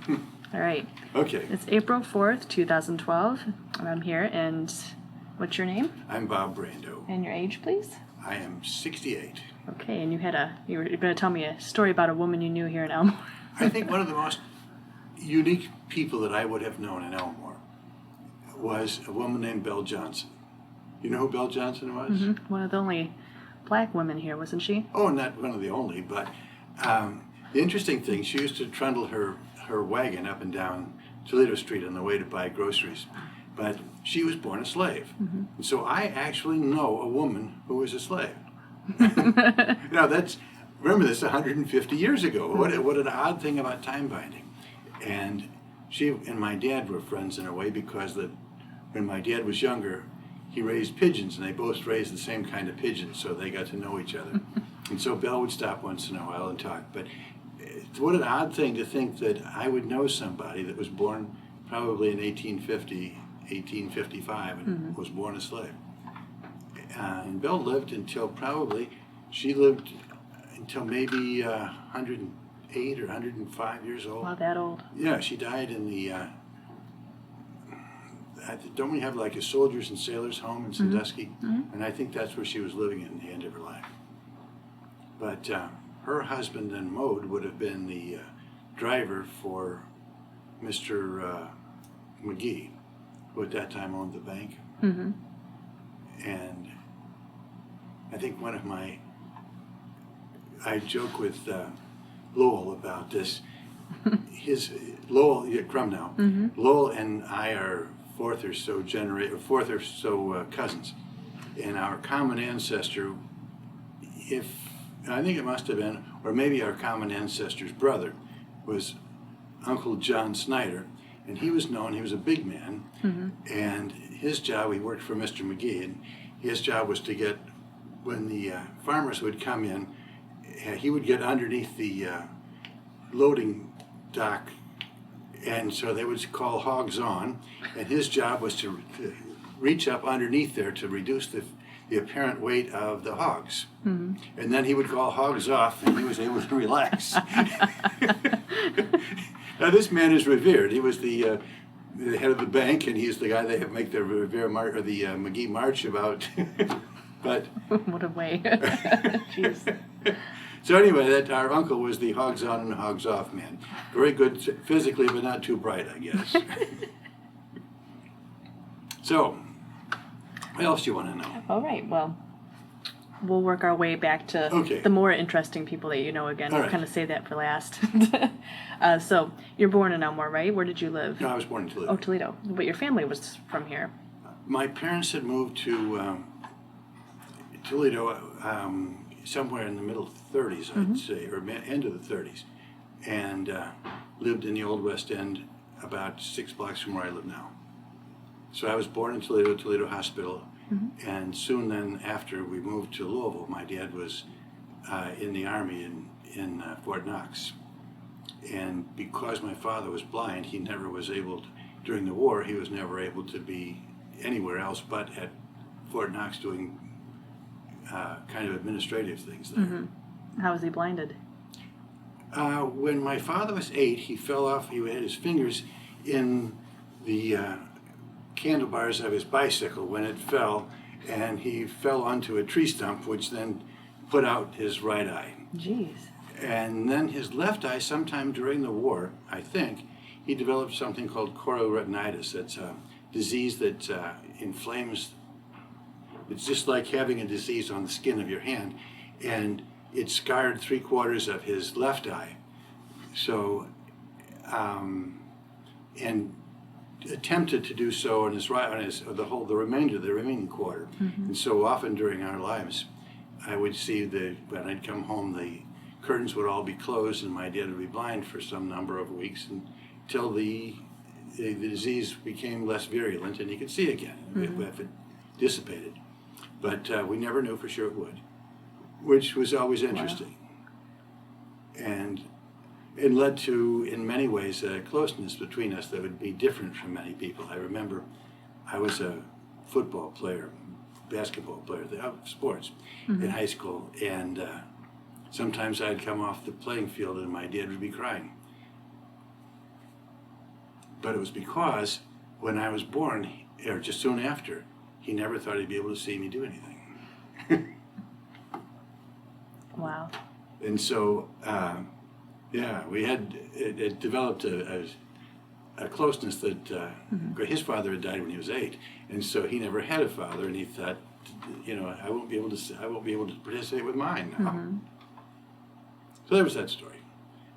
All right. Okay. It's April 4th, 2012, and I'm here, and what's your name? I'm Bob Brandow. And your age, please? I am 68. Okay, and you were going to tell me a story about a woman you knew here in Elmore. I think one of the most unique people that I would have known in Elmore was a woman named Belle Johnson. You know who Belle Johnson was? Mm-hmm. One of the only black women here, wasn't she? Oh, not one of the only, but the interesting thing, she used to trundle her wagon up and down Toledo Street on the way to buy groceries. But she was born a slave. Mm-hmm. And so I actually know a woman who was a slave. Now remember this 150 years ago. What an odd thing about time binding. And she and my dad were friends in a way because when my dad was younger, he raised pigeons, and they both raised the same kind of pigeons, so they got to know each other. And so Belle would stop once in a while and talk. But what an odd thing to think that I would know somebody that was born probably in 1850, 1855, and was born a slave. And Belle lived until maybe 108 or 105 years old. Wow, that old. Yeah, she died in the, don't we have like a soldiers and sailors home in Sandusky? And I think that's where she was living in the end of her life. But her husband and Maude would have been the driver for Mr. McGee, who at that time owned the bank. Mm-hmm. And I think I joke with Lowell about this. Lowell, Crumnow. Lowell and I are fourth or so cousins. And our common ancestor, I think it must have been, or maybe our common ancestor's brother, was Uncle John Snyder. And he was a big man. And his job, he worked for Mr. McGee, and his job was to get, when the farmers would come in, he would get underneath the loading dock, and so they would call hogs on, and his job was to reach up underneath there to reduce the apparent weight of the hogs. And then he would call hogs off, and he was able to relax. Now this man is revered. He was the head of the bank, and he's the guy they make the McGee March about. But what a way. Jeez. So anyway, our uncle was the hogs on and hogs off man. Very good physically, but not too bright, I guess. So, what else do you want to know? All right, well, we'll work our way back to the more interesting people that you know again. All We'll right. kind of say that for last. So, you're born in Elmore, right? Where did you live? No, I was born in Toledo. Oh, Toledo. But your family was from here. My parents had moved to Toledo somewhere in the middle 30s, I'd say, or end of the 30s, and lived in the Old West End about 6 blocks from where I live now. So I was born in Toledo Hospital, and soon then after we moved to Louisville, my dad was in the Army in Fort Knox. And because my father was blind, he never was able to, during the war, he was never able to be anywhere else but at Fort Knox doing kind of administrative things there. How was he blinded? When my father was 8, he fell off. He had his fingers in the handlebars of his bicycle when it fell, and he fell onto a tree stump, which then put out his right eye. Jeez. And then his left eye, sometime during the war, I think, he developed something called chororetinitis. That's a disease that inflames. It's just like having a disease on the skin of your hand, and it scarred 3/4 of his left eye. So, and attempted to do so on his right, the remaining quarter. And so often during our lives, I would see when I'd come home, the curtains would all be closed, and my dad would be blind for some number of weeks until the disease became less virulent and he could see again if it dissipated. But we never knew for sure it would, which was always interesting. Wow. And it led to, in many ways, a closeness between us that would be different from many people. I remember I was a football player, basketball player, sports in high school, and sometimes I'd come off the playing field and my dad would be crying. But it was because when I was born, or just soon after, he never thought he'd be able to see me do anything. Wow. And so, we had, it developed a closeness that his father had died when he was 8, and so he never had a father, and he thought, I won't be able to participate with mine now. So there was that story.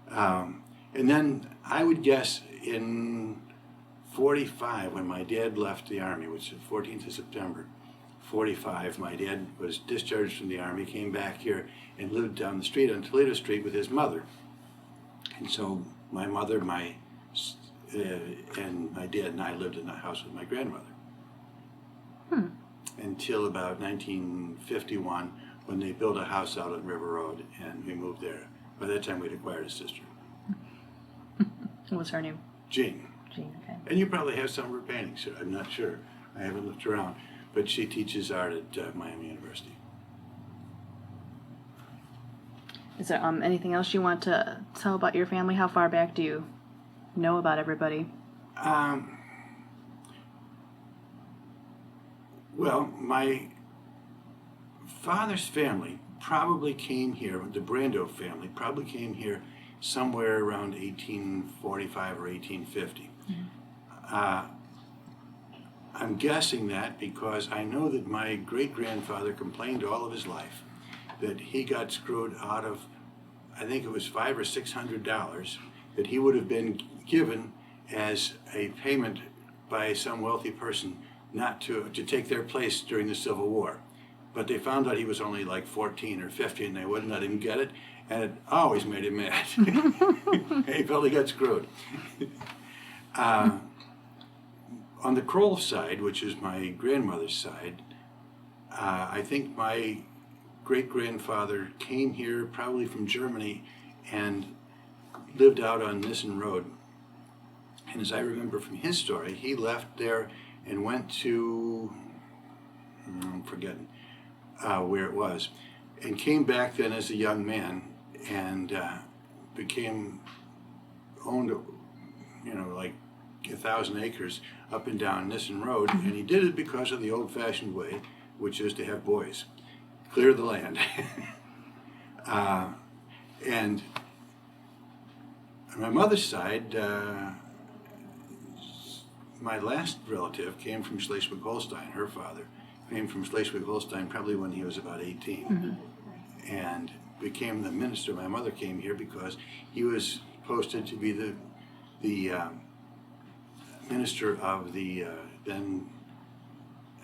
And then I would guess in 45, when my dad left the Army, which was the 14th of September, 45, my dad was discharged from the Army, came back here, and lived down the street on Toledo Street with his mother. And so my mother, and my dad and I lived in the house with my grandmother. Until about 1951, when they built a house out on River Road, and we moved there. By that time, we'd acquired a sister. What was her name? Jean. Jean, okay. And you probably have some of her paintings. I'm not sure. I haven't looked around. But she teaches art at Miami University. Is there anything else you want to tell about your family? How far back do you know about everybody? Well, my father's family probably came here, the Brandow family probably came here somewhere around 1845 or 1850. I'm guessing that because I know that my great-grandfather complained all of his life that he got screwed out of, I think it was $500 or $600 that he would have been given as a payment by some wealthy person not to take their place during the Civil War. But they found out he was only like 14 or 15 and they wouldn't let him get it, and it always made him mad. He felt he got screwed. On the Kroll side, which is my grandmother's side, I think my great-grandfather came here probably from Germany and lived out on Nissen Road. And as I remember from his story, he left there and went to, I'm forgetting where it was, and came back then as a young man and owned, like 1,000 acres up and down Nissen Road, and he did it because of the old-fashioned way, which is to have boys clear the land. And on my mother's side, my last relative came from Schleswig-Holstein. Her father came from Schleswig-Holstein probably when he was about 18, and became the minister. My mother came here because he was posted to be the minister of the then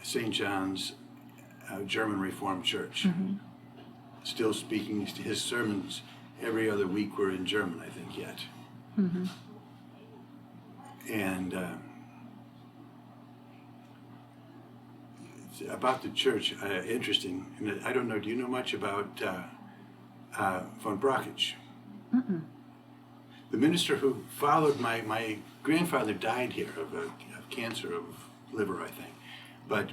St. John's German Reformed Church. Still speaking, his sermons every other week were in German, I think, yet. And about the church, interesting, and I don't know, do you know much about von Brockovich? The minister who followed my grandfather died here of cancer of liver, I think. But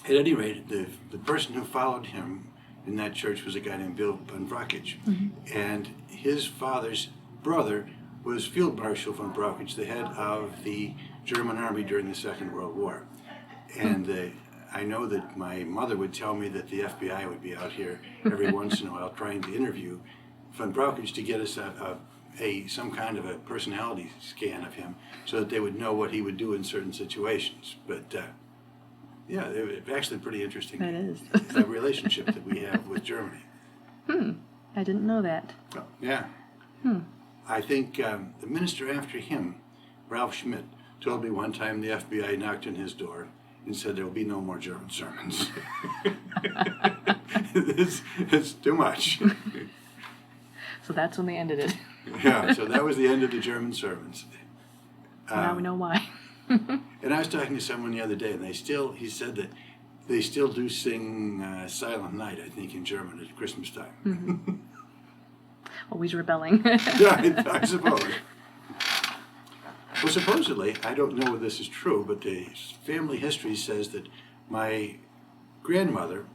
at any rate, the person who followed him in that church was a guy named Bill von Brockovich. And his father's brother was Field Marshal von Brockovich, the head of the German army during the Second World War. And I know that my mother would tell me that the FBI would be out here every once in a while trying to interview von Brockovich to get us some kind of a personality scan of him so that they would know what he would do in certain situations. But yeah, it's actually pretty interesting. It is. The relationship that we have with Germany. I didn't know that. Oh, yeah. I think the minister after him, Ralph Schmidt, told me one time the FBI knocked on his door and said there will be no more German sermons. It's too much. So that's when they ended it. Yeah, so that was the end of the German sermons. Now we know why. And I was talking to someone the other day, and he said that they still do sing Silent Night, I think, in German at Christmas time. Always rebelling. Yeah, I suppose. Well, supposedly, I don't know whether this is true, but the family history says that my grandmother,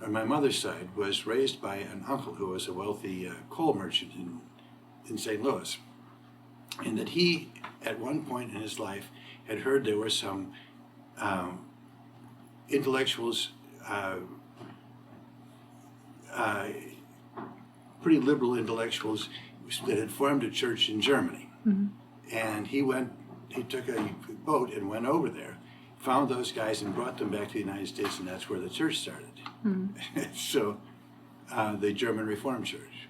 on my mother's side, was raised by an uncle who was a wealthy coal merchant in St. Louis, and that he at one point in his life, had heard there were some intellectuals, pretty liberal intellectuals, that had formed a church in Germany. And he took a boat and went over there, found those guys and brought them back to the United States, and that's where the church started. So, the German Reformed Church.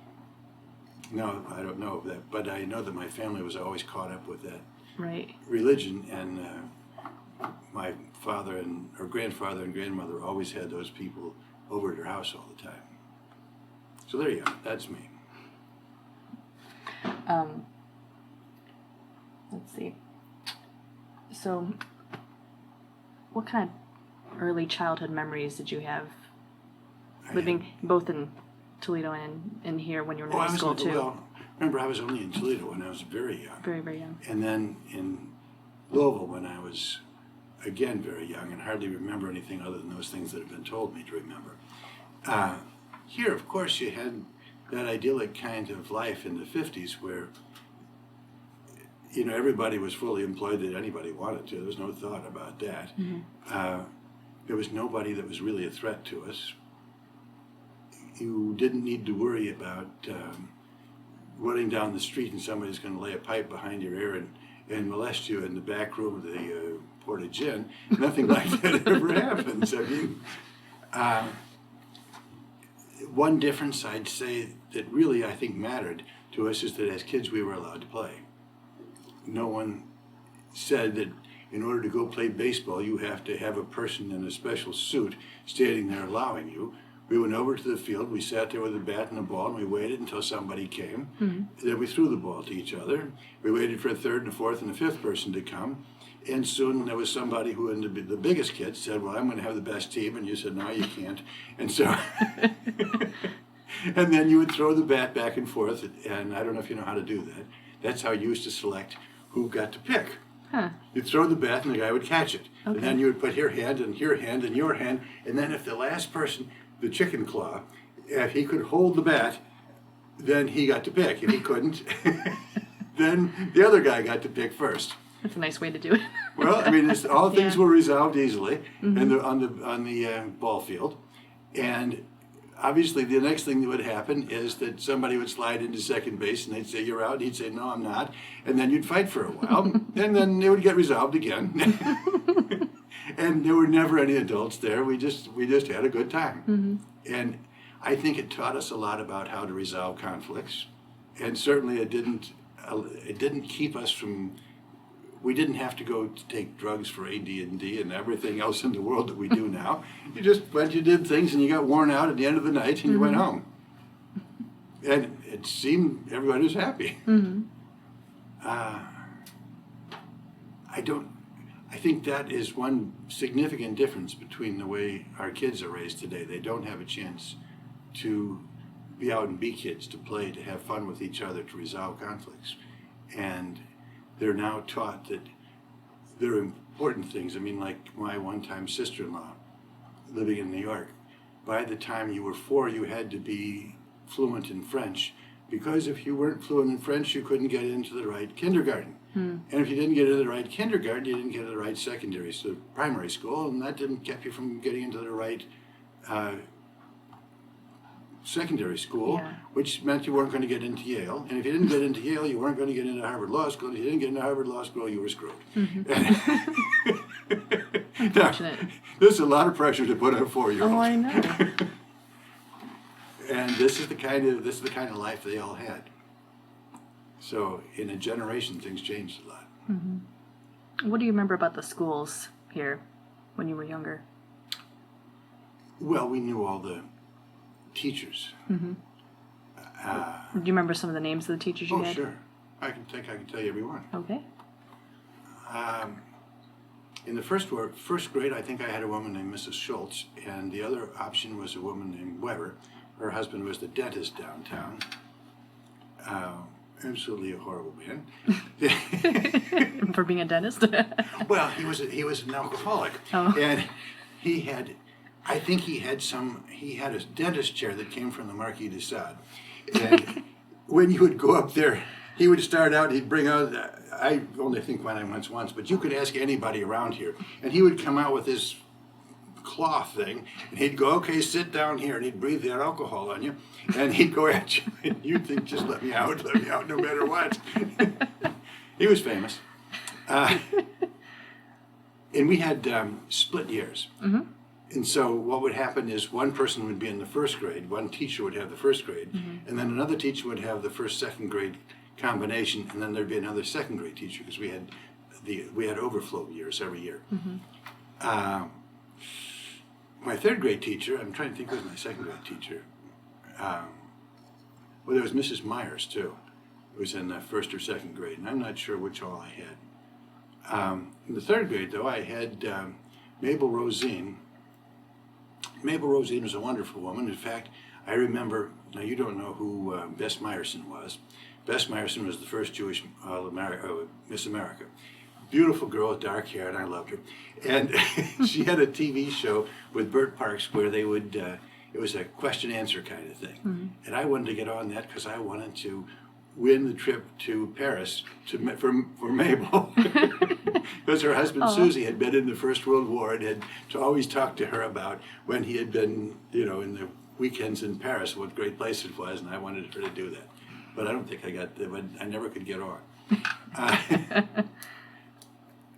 No, I don't know that, but I know that my family was always caught up with that religion, and my father and or grandfather and grandmother always had those people over at their house all the time. So there you go. That's me. Let's see. So, what kind of early childhood memories did you have living both in Toledo and in here when you were in high school too? Well, remember, I was only in Toledo when I was very young. Very, very young. And then in Louisville when I was, again, very young and hardly remember anything other than those things that have been told me to remember. Here, of course, you had that idyllic kind of life in the 50s where, you know, everybody was fully employed that anybody wanted to. There was no thought about that. There was nobody that was really a threat to us. You didn't need to worry about running down the street and somebody's going to lay a pipe behind your ear and molest you in the back room of the Portage Inn. Nothing like that ever happens. I mean, one difference I'd say that really I think mattered to us is that as kids we were allowed to play. No one said that in order to go play baseball you have to have a person in a special suit standing there allowing you. We went over to the field, we sat there with a bat and a ball, and we waited until somebody came. Then we threw the ball to each other. We waited for a third and a fourth and a fifth person to come. And soon there was somebody who, and the biggest kid, said, well, I'm going to have the best team. And you said, no, you can't. And so, and then you would throw the bat back and forth. And I don't know if you know how to do that. That's how you used to select who got to pick. You'd throw the bat and the guy would catch it. And then you would put your hand and your hand and your hand. And then if the last person, the chicken claw, if he could hold the bat, then he got to pick. If he couldn't, then the other guy got to pick first. That's a nice way to do it. Well, I mean, all things were resolved easily on the ball field, and obviously the next thing that would happen is that somebody would slide into second base and they'd say you're out. He'd say no, I'm not, and then you'd fight for a while, and then it would get resolved again. And there were never any adults there. We just had a good time, and I think it taught us a lot about how to resolve conflicts, and certainly it didn't keep us from. We didn't have to go to take drugs for AD&D and everything else in the world that we do now. You just went, you did things, and you got worn out at the end of the night, and you went home. And it seemed everybody was happy. I think that is one significant difference between the way our kids are raised today. They don't have a chance to be out and be kids, to play, to have fun with each other, to resolve conflicts. And they're now taught that there are important things. I mean, like my one-time sister-in-law living in New York, by the time you were 4, you had to be fluent in French, because if you weren't fluent in French, you couldn't get into the right kindergarten. And if you didn't get into the right kindergarten, you didn't get into the right primary school, and that didn't keep you from getting into the right secondary school, which meant you weren't going to get into Yale. And if you didn't get into Yale, you weren't going to get into Harvard Law School. And if you didn't get into Harvard Law School, you were screwed. Unfortunate. Now, there's a lot of pressure to put on a 4-year-old. Oh, I know. And this is the kind of life they all had. So in a generation, things changed a lot. What do you remember about the schools here when you were younger? Well, we knew all the teachers. Do you remember some of the names of the teachers you had? Oh, sure. I can tell you every one. Okay. In the first grade, I think I had a woman named Mrs. Schultz, and the other option was a woman named Weber. Her husband was the dentist downtown. Absolutely a horrible man. For being a dentist? Well, he was an alcoholic, and he had a dentist chair that came from the Marquis de Sade, and when you would go up there he would start out, he'd bring out, I only think when I went once, but you could ask anybody around here. And he would come out with this cloth thing, and he'd go, okay, sit down here, and he'd breathe that alcohol on you, and he'd go at you, and you'd think, just let me out no matter what. He was famous. And we had split years. Mm-hmm. And so what would happen is one person would be in the first grade, one teacher would have the first grade, and then another teacher would have the first, second grade combination, and then there'd be another second grade teacher, because we had overflow years every year. My third grade teacher, I'm trying to think who was my second grade teacher. Well, there was Mrs. Myers too, who was in the first or second grade, and I'm not sure which all I had. In the third grade, though, I had Mabel Rosine. Mabel Rosine was a wonderful woman. In fact, I remember, now you don't know who Bess Meyerson was. Bess Meyerson was the first Jewish Miss America. Beautiful girl with dark hair, and I loved her. And she had a TV show with Bert Parks where they would, it was a question-answer kind of thing. And I wanted to get on that because I wanted to win the trip to Paris for Mabel. Because her husband, Susie, had been in the First World War and had always talked to her about when he had been, in the weekends in Paris, what great place it was, and I wanted her to do that. But I don't think I got there, but I never could get on.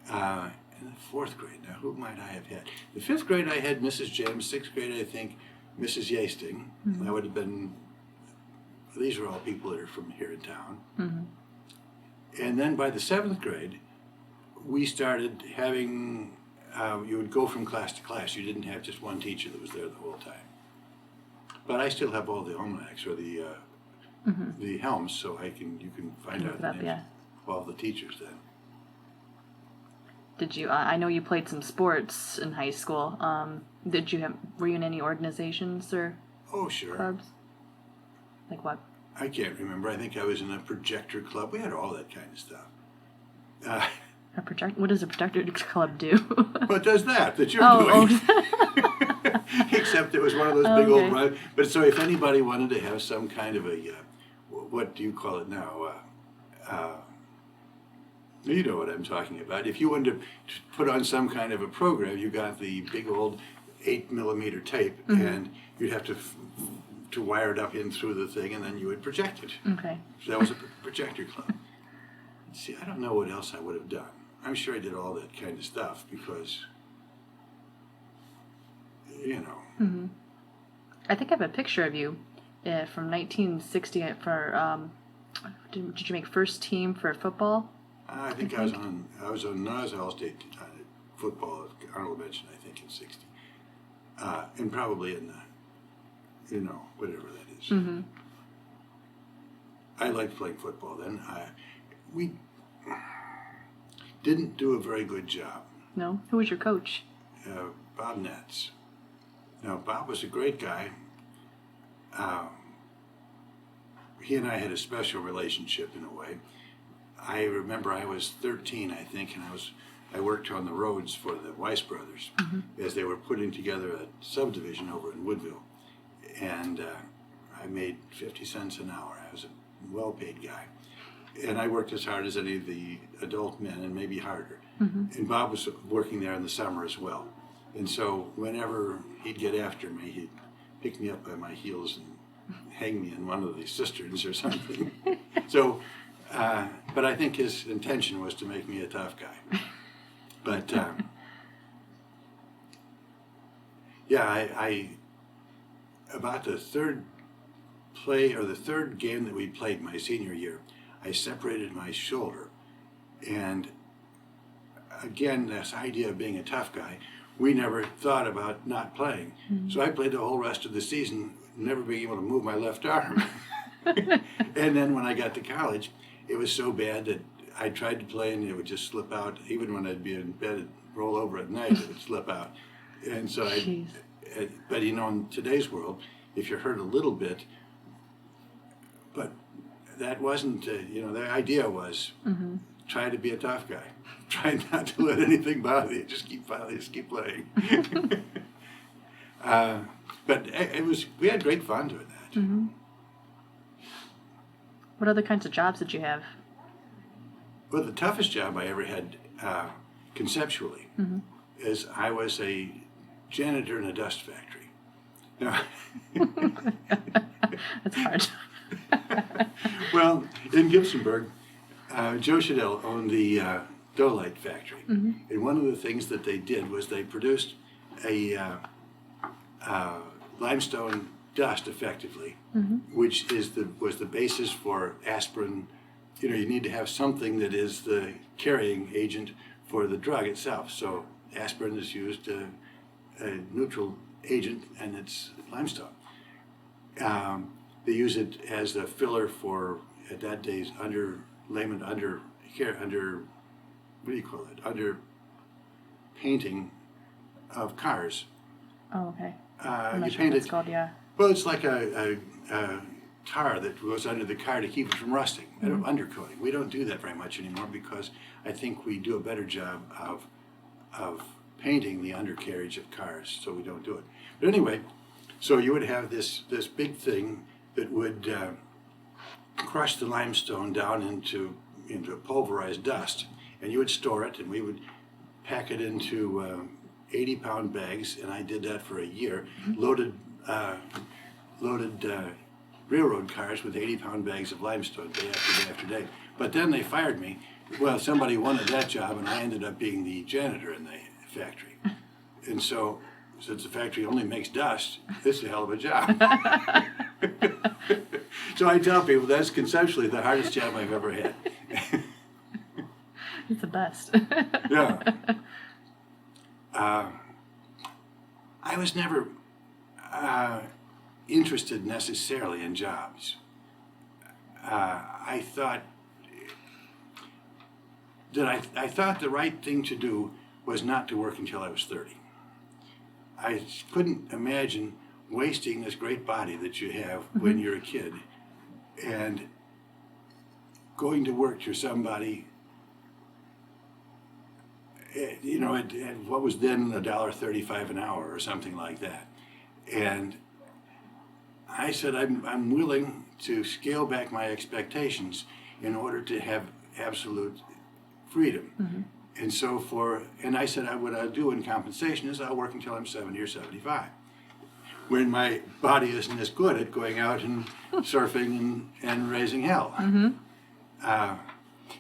In the fourth grade, now who might I have had? The fifth grade I had Mrs. James, sixth grade I think Mrs. Yasting. That would have been, these are all people that are from here in town. And then by the seventh grade, we started having, you would go from class to class. You didn't have just one teacher that was there the whole time. But I still have all the almanacs or the helms, so you can find out the names of all the teachers then. Did you? I know you played some sports in high school. Were you in any organizations or clubs? Like what? I can't remember. I think I was in a projector club. We had all that kind of stuff. What does a projector club do? What does that you're doing? Except it was one of those big old. But so if anybody wanted to have some kind of a, what do you call it now? You know what I'm talking about. If you wanted to put on some kind of a program, you got the big old 8mm tape, and you'd have to wire it up in through the thing, and then you would project it. Okay. So that was a projector club. See, I don't know what else I would have done. I'm sure I did all that kind of stuff because, I think I have a picture of you from 1960 for. Did you make first team for football? I think I was on All-State football honorable mention, I think, in 60. And probably in the, whatever that is. I liked playing football then. We didn't do a very good job. No? Who was your coach? Bob Netz. Now, Bob was a great guy. He and I had a special relationship in a way. I remember I was 13, I think, and I worked on the roads for the Weiss brothers as they were putting together a subdivision over in Woodville. And I made 50 cents an hour. I was a well-paid guy. And I worked as hard as any of the adult men, and maybe harder. And Bob was working there in the summer as well. And so whenever he'd get after me, he'd pick me up by my heels and hang me in one of the cisterns or something. So, but I think his intention was to make me a tough guy. But, I about the third play or the third game that we played my senior year, I separated my shoulder. And again, this idea of being a tough guy, we never thought about not playing. So I played the whole rest of the season, never being able to move my left arm. And then when I got to college, it was so bad that I tried to play and it would just slip out. Even when I'd be in bed and roll over at night, it would slip out. And so but in today's world, if you're hurt a little bit, but that wasn't, the idea was try to be a tough guy. Try not to let anything bother you. Just keep playing. But we had great fun doing that. What other kinds of jobs did you have? Well, the toughest job I ever had conceptually is I was a janitor in a dust factory. Now, That's hard. well, in Gibsonburg, Joe Chadell owned the Dolite factory. And one of the things that they did was they produced a limestone dust effectively, which was the basis for aspirin. You know, you need to have something that is the carrying agent for the drug itself. So aspirin is used a neutral agent, and it's limestone. They use it as a filler for, at that day's under what do you call it? Under painting of cars. Oh, okay. You I'm not sure paint what it's it. called, yeah. Well, it's like a tar that goes under the car to keep it from rusting. Undercoating. We don't do that very much anymore because I think we do a better job of painting the undercarriage of cars, so we don't do it. But anyway, so you would have this big thing that would crush the limestone down into pulverized dust, and you would store it, and we would pack it into 80-pound bags, and I did that for a year. Loaded railroad cars with 80-pound bags of limestone day after day after day. But then they fired me. Well, somebody wanted that job, and I ended up being the janitor in the factory. And so, since the factory only makes dust, it's a hell of a job. So I tell people that's conceptually the hardest job I've ever had. It's the best. Yeah. I was never interested necessarily in jobs. I thought the right thing to do was not to work until I was 30. I couldn't imagine wasting this great body that you have when you're a kid and going to work for somebody, you know, at what was then $1.35 an hour or something like that. And I said, I'm willing to scale back my expectations in order to have absolute freedom. And so I said, what I'll do in compensation is I'll work until I'm 70 or 75. When my body isn't as good at going out and surfing and raising hell.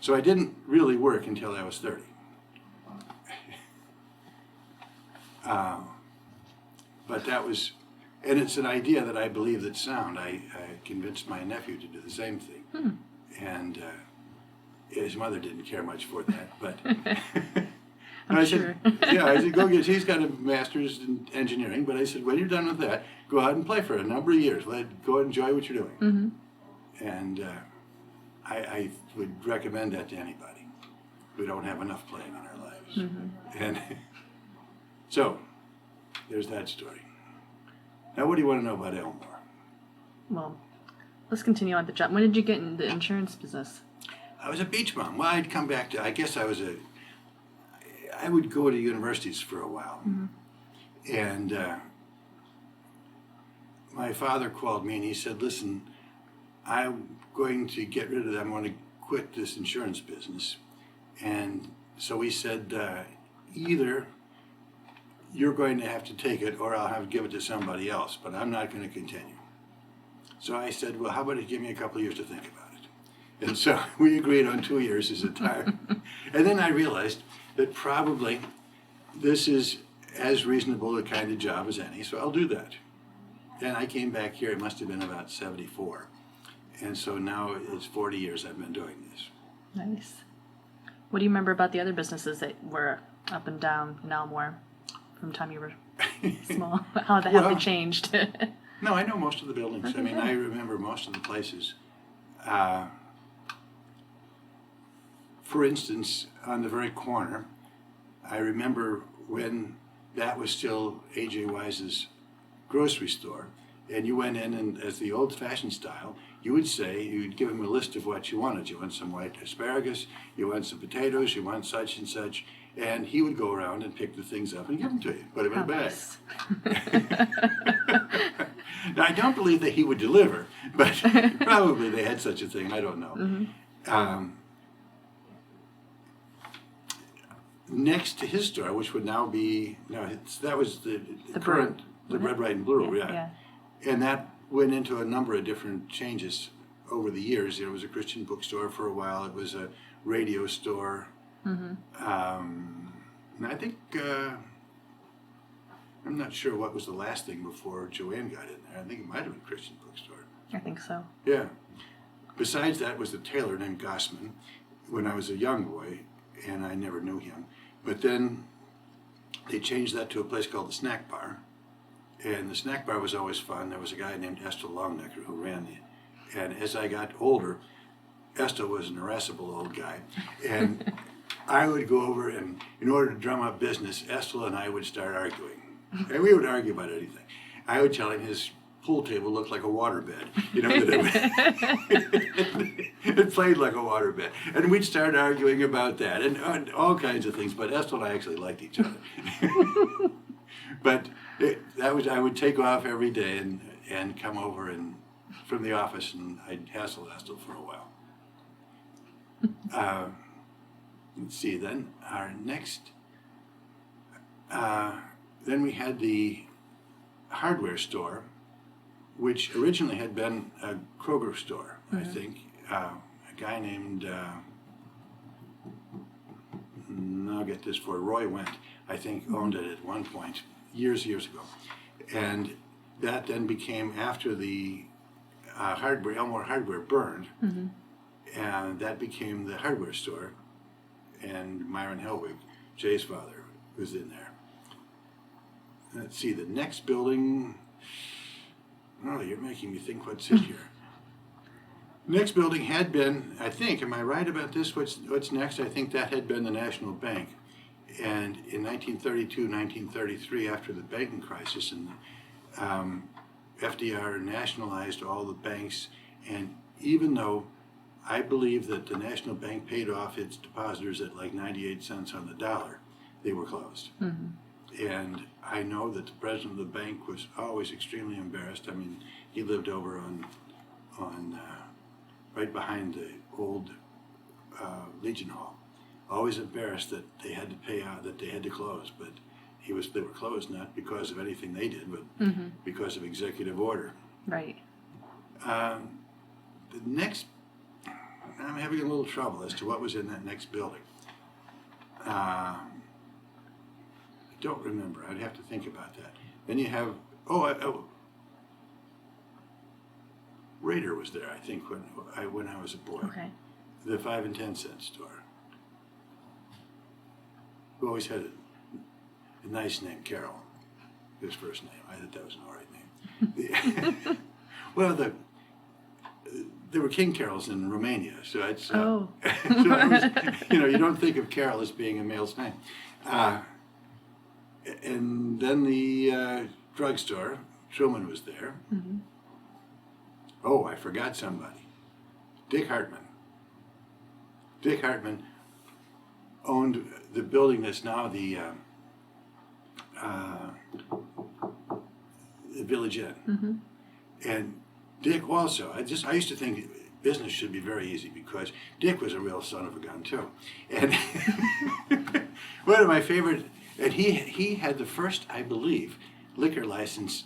So I didn't really work until I was 30. But that was, and it's an idea that I believe that's sound. I convinced my nephew to do the same thing. And his mother didn't care much for that, but I'm sure. I said, go get, he's got a master's in engineering, but I said, when you're done with that, go out and play for a number of years. Go and enjoy what you're doing. And I would recommend that to anybody. We don't have enough playing in our lives. And so, there's that story. Now, what do you want to know about Elmore? Well, let's continue on the job. When did you get in the insurance business? I was a beach bum. Well, I'd come back to, I guess I would go to universities for a while. And my father called me and he said, listen, I'm going to get rid of that. I'm going to quit this insurance business. And so he said, either you're going to have to take it or I'll have to give it to somebody else, but I'm not going to continue. So I said, well, how about you give me a couple of years to think about it? And so we agreed on 2 years as a time. And then I realized that probably this is as reasonable a kind of job as any, so I'll do that. And I came back here, it must have been about 74. And so now it's 40 years I've been doing this. Nice. What do you remember about the other businesses that were up and down in Elmore from the time you were small? How they changed? No, I know most of the buildings. I mean, I remember most of the places. For instance, on the very corner, I remember when that was still A.J. Weiss's grocery store, and you went in and as the old-fashioned style, you'd give him a list of what you wanted. You want some white asparagus, you want some potatoes, you want such and such, and he would go around and pick the things up and give them to you, put them in a bag. Now, I don't believe that he would deliver, but probably they had such a thing. I don't know. Next to his store, which would now be that was the current the red, white, and blue, yeah. And that went into a number of different changes over the years. It was a Christian bookstore for a while. It was a radio store. And I think I'm not sure what was the last thing before Joanne got in there. I think it might have been a Christian bookstore. I think so. Yeah. Besides that was a tailor named Gossman when I was a young boy, and I never knew him. But then they changed that to a place called the Snack Bar. And the Snack Bar was always fun. There was a guy named Estel Longnecker who ran it. And as I got older, Estel was an irascible old guy. And I would go over, and in order to drum up business, Estel and I would start arguing. And we would argue about anything. I would tell him his pool table looked like a waterbed. You know, that it played like a waterbed. And we'd start arguing about that and all kinds of things. But Estel and I actually liked each other. But I would take off every day and come over from the office, and I'd hassle Estel for a while. Let's see, then our next, then we had the hardware store, which originally had been a Kroger store, I think. A guy named, I'll get this for Roy Wendt, I think owned it at one point, years ago. And that then became, after the Elmore Hardware burned, and that became the hardware store. And Myron Helwig, Jay's father, was in there. Let's see, the next building. Oh, you're making me think what's in here. Next building had been, I think, am I right about this? What's next? I think that had been the National Bank. And in 1932, 1933, after the banking crisis, and FDR nationalized all the banks, and even though I believe that the National Bank paid off its depositors at like 98 cents on the dollar, they were closed. And I know that the president of the bank was always extremely embarrassed. I mean, he lived over on right behind the old Legion Hall. Always embarrassed that they had to pay out, that they had to close, but they were closed not because of anything they did, but because of executive order. Right. The next, I'm having a little trouble as to what was in that next building. I don't remember. I'd have to think about that. Then you have, Raider was there, I think, when I was a boy. Okay. The 5 and 10 cent store. Who always had a nice name, Carol. His first name. I thought that was an all right name. Well, there were King Carols in Romania, so it's so I was, you don't think of Carol as being a male's name. And then the drugstore, Truman was there. Oh, I forgot somebody. Dick Hartman. Dick Hartman owned the building that's now the Village Inn. And Dick also, I used to think business should be very easy because Dick was a real son of a gun too. And one of my favorite, and he had the first, I believe, liquor license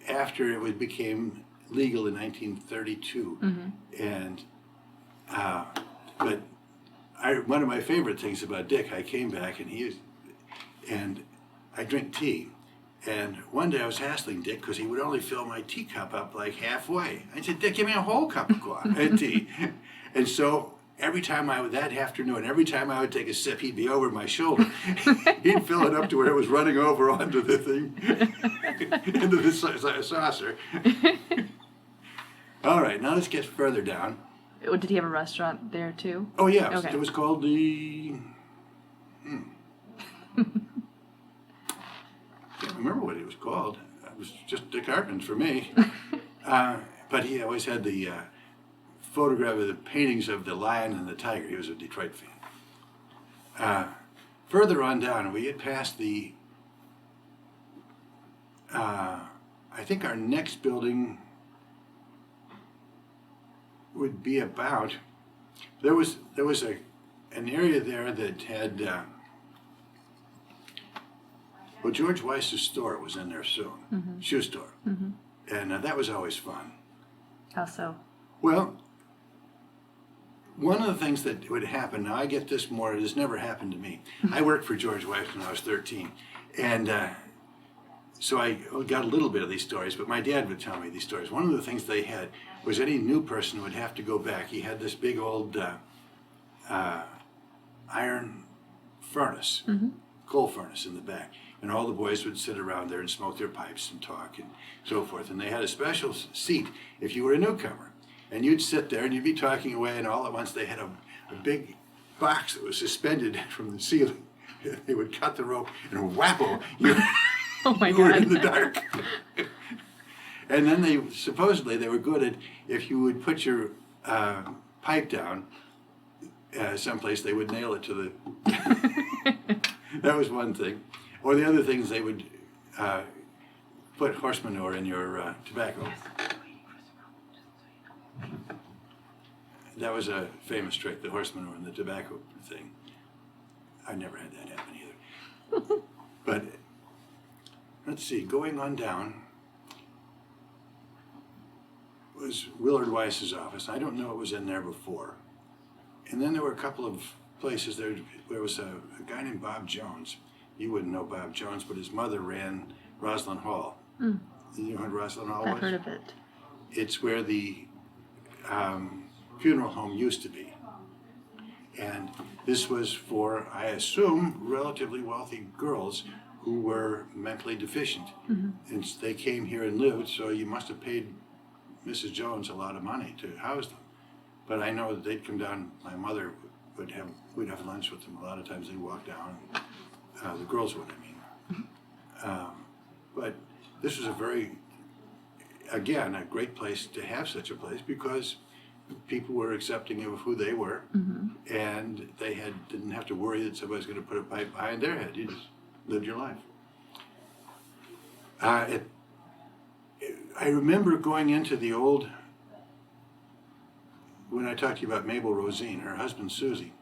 after it became legal in 1932. And but one of my favorite things about Dick, I came back and I drink tea. And one day I was hassling Dick because he would only fill my teacup up like halfway. I said, Dick, give me a whole cup of tea. And so every time that afternoon, every time I would take a sip, he'd be over my shoulder. He'd fill it up to where it was running over onto the thing, into the saucer. All right, now let's get further down. Did he have a restaurant there too? Oh, yeah. Okay. It was called the... can't remember what it was called. It was just Dick Hartman for me. But he always had the photograph of the paintings of the lion and the tiger. He was a Detroit fan. Further on down, we had passed the I think our next building would be about, there was an area there that had, well, George Weiss's store was in there soon, shoe store. And that was always fun. How so? Well, one of the things that would happen, now I get this more, it has never happened to me. I worked for George Weiss when I was 13. And so I got a little bit of these stories, but my dad would tell me these stories. One of the things they had was any new person would have to go back. He had this big old iron furnace, coal furnace in the back. And all the boys would sit around there and smoke their pipes and talk and so forth. And they had a special seat if you were a newcomer. And you'd sit there and you'd be talking away, and all at once they had a big box that was suspended from the ceiling. They would cut the rope and whappo, you, Oh my you were God. in the dark. And then they supposedly they were good at, if you would put your pipe down someplace, they would nail it to the. That was one thing. Or the other thing is they would put horse manure in your tobacco. That was a famous trick, the horse manure and the tobacco thing. I never had that happen either. But let's see, going on down was Willard Weiss's office. I don't know what was in there before. And then there were a couple of places there. There was a guy named Bob Jones. You wouldn't know Bob Jones, but his mother ran Roslyn Hall. You know what Roslyn Hall was? I've heard of it. It's where the funeral home used to be. And this was for, I assume, relatively wealthy girls who were mentally deficient. And they came here and lived, so you must have paid Mrs. Jones a lot of money to house them. But I know that they'd come down, my mother we'd have lunch with them. A lot of times they'd walk down, the girls would, I mean. But this was again, a great place to have such a place because people were accepting of who they were, and they didn't have to worry that somebody's going to put a pipe behind their head. You just lived your life. I remember going into the old, when I talked to you about Mabel Rosine, her husband Susie,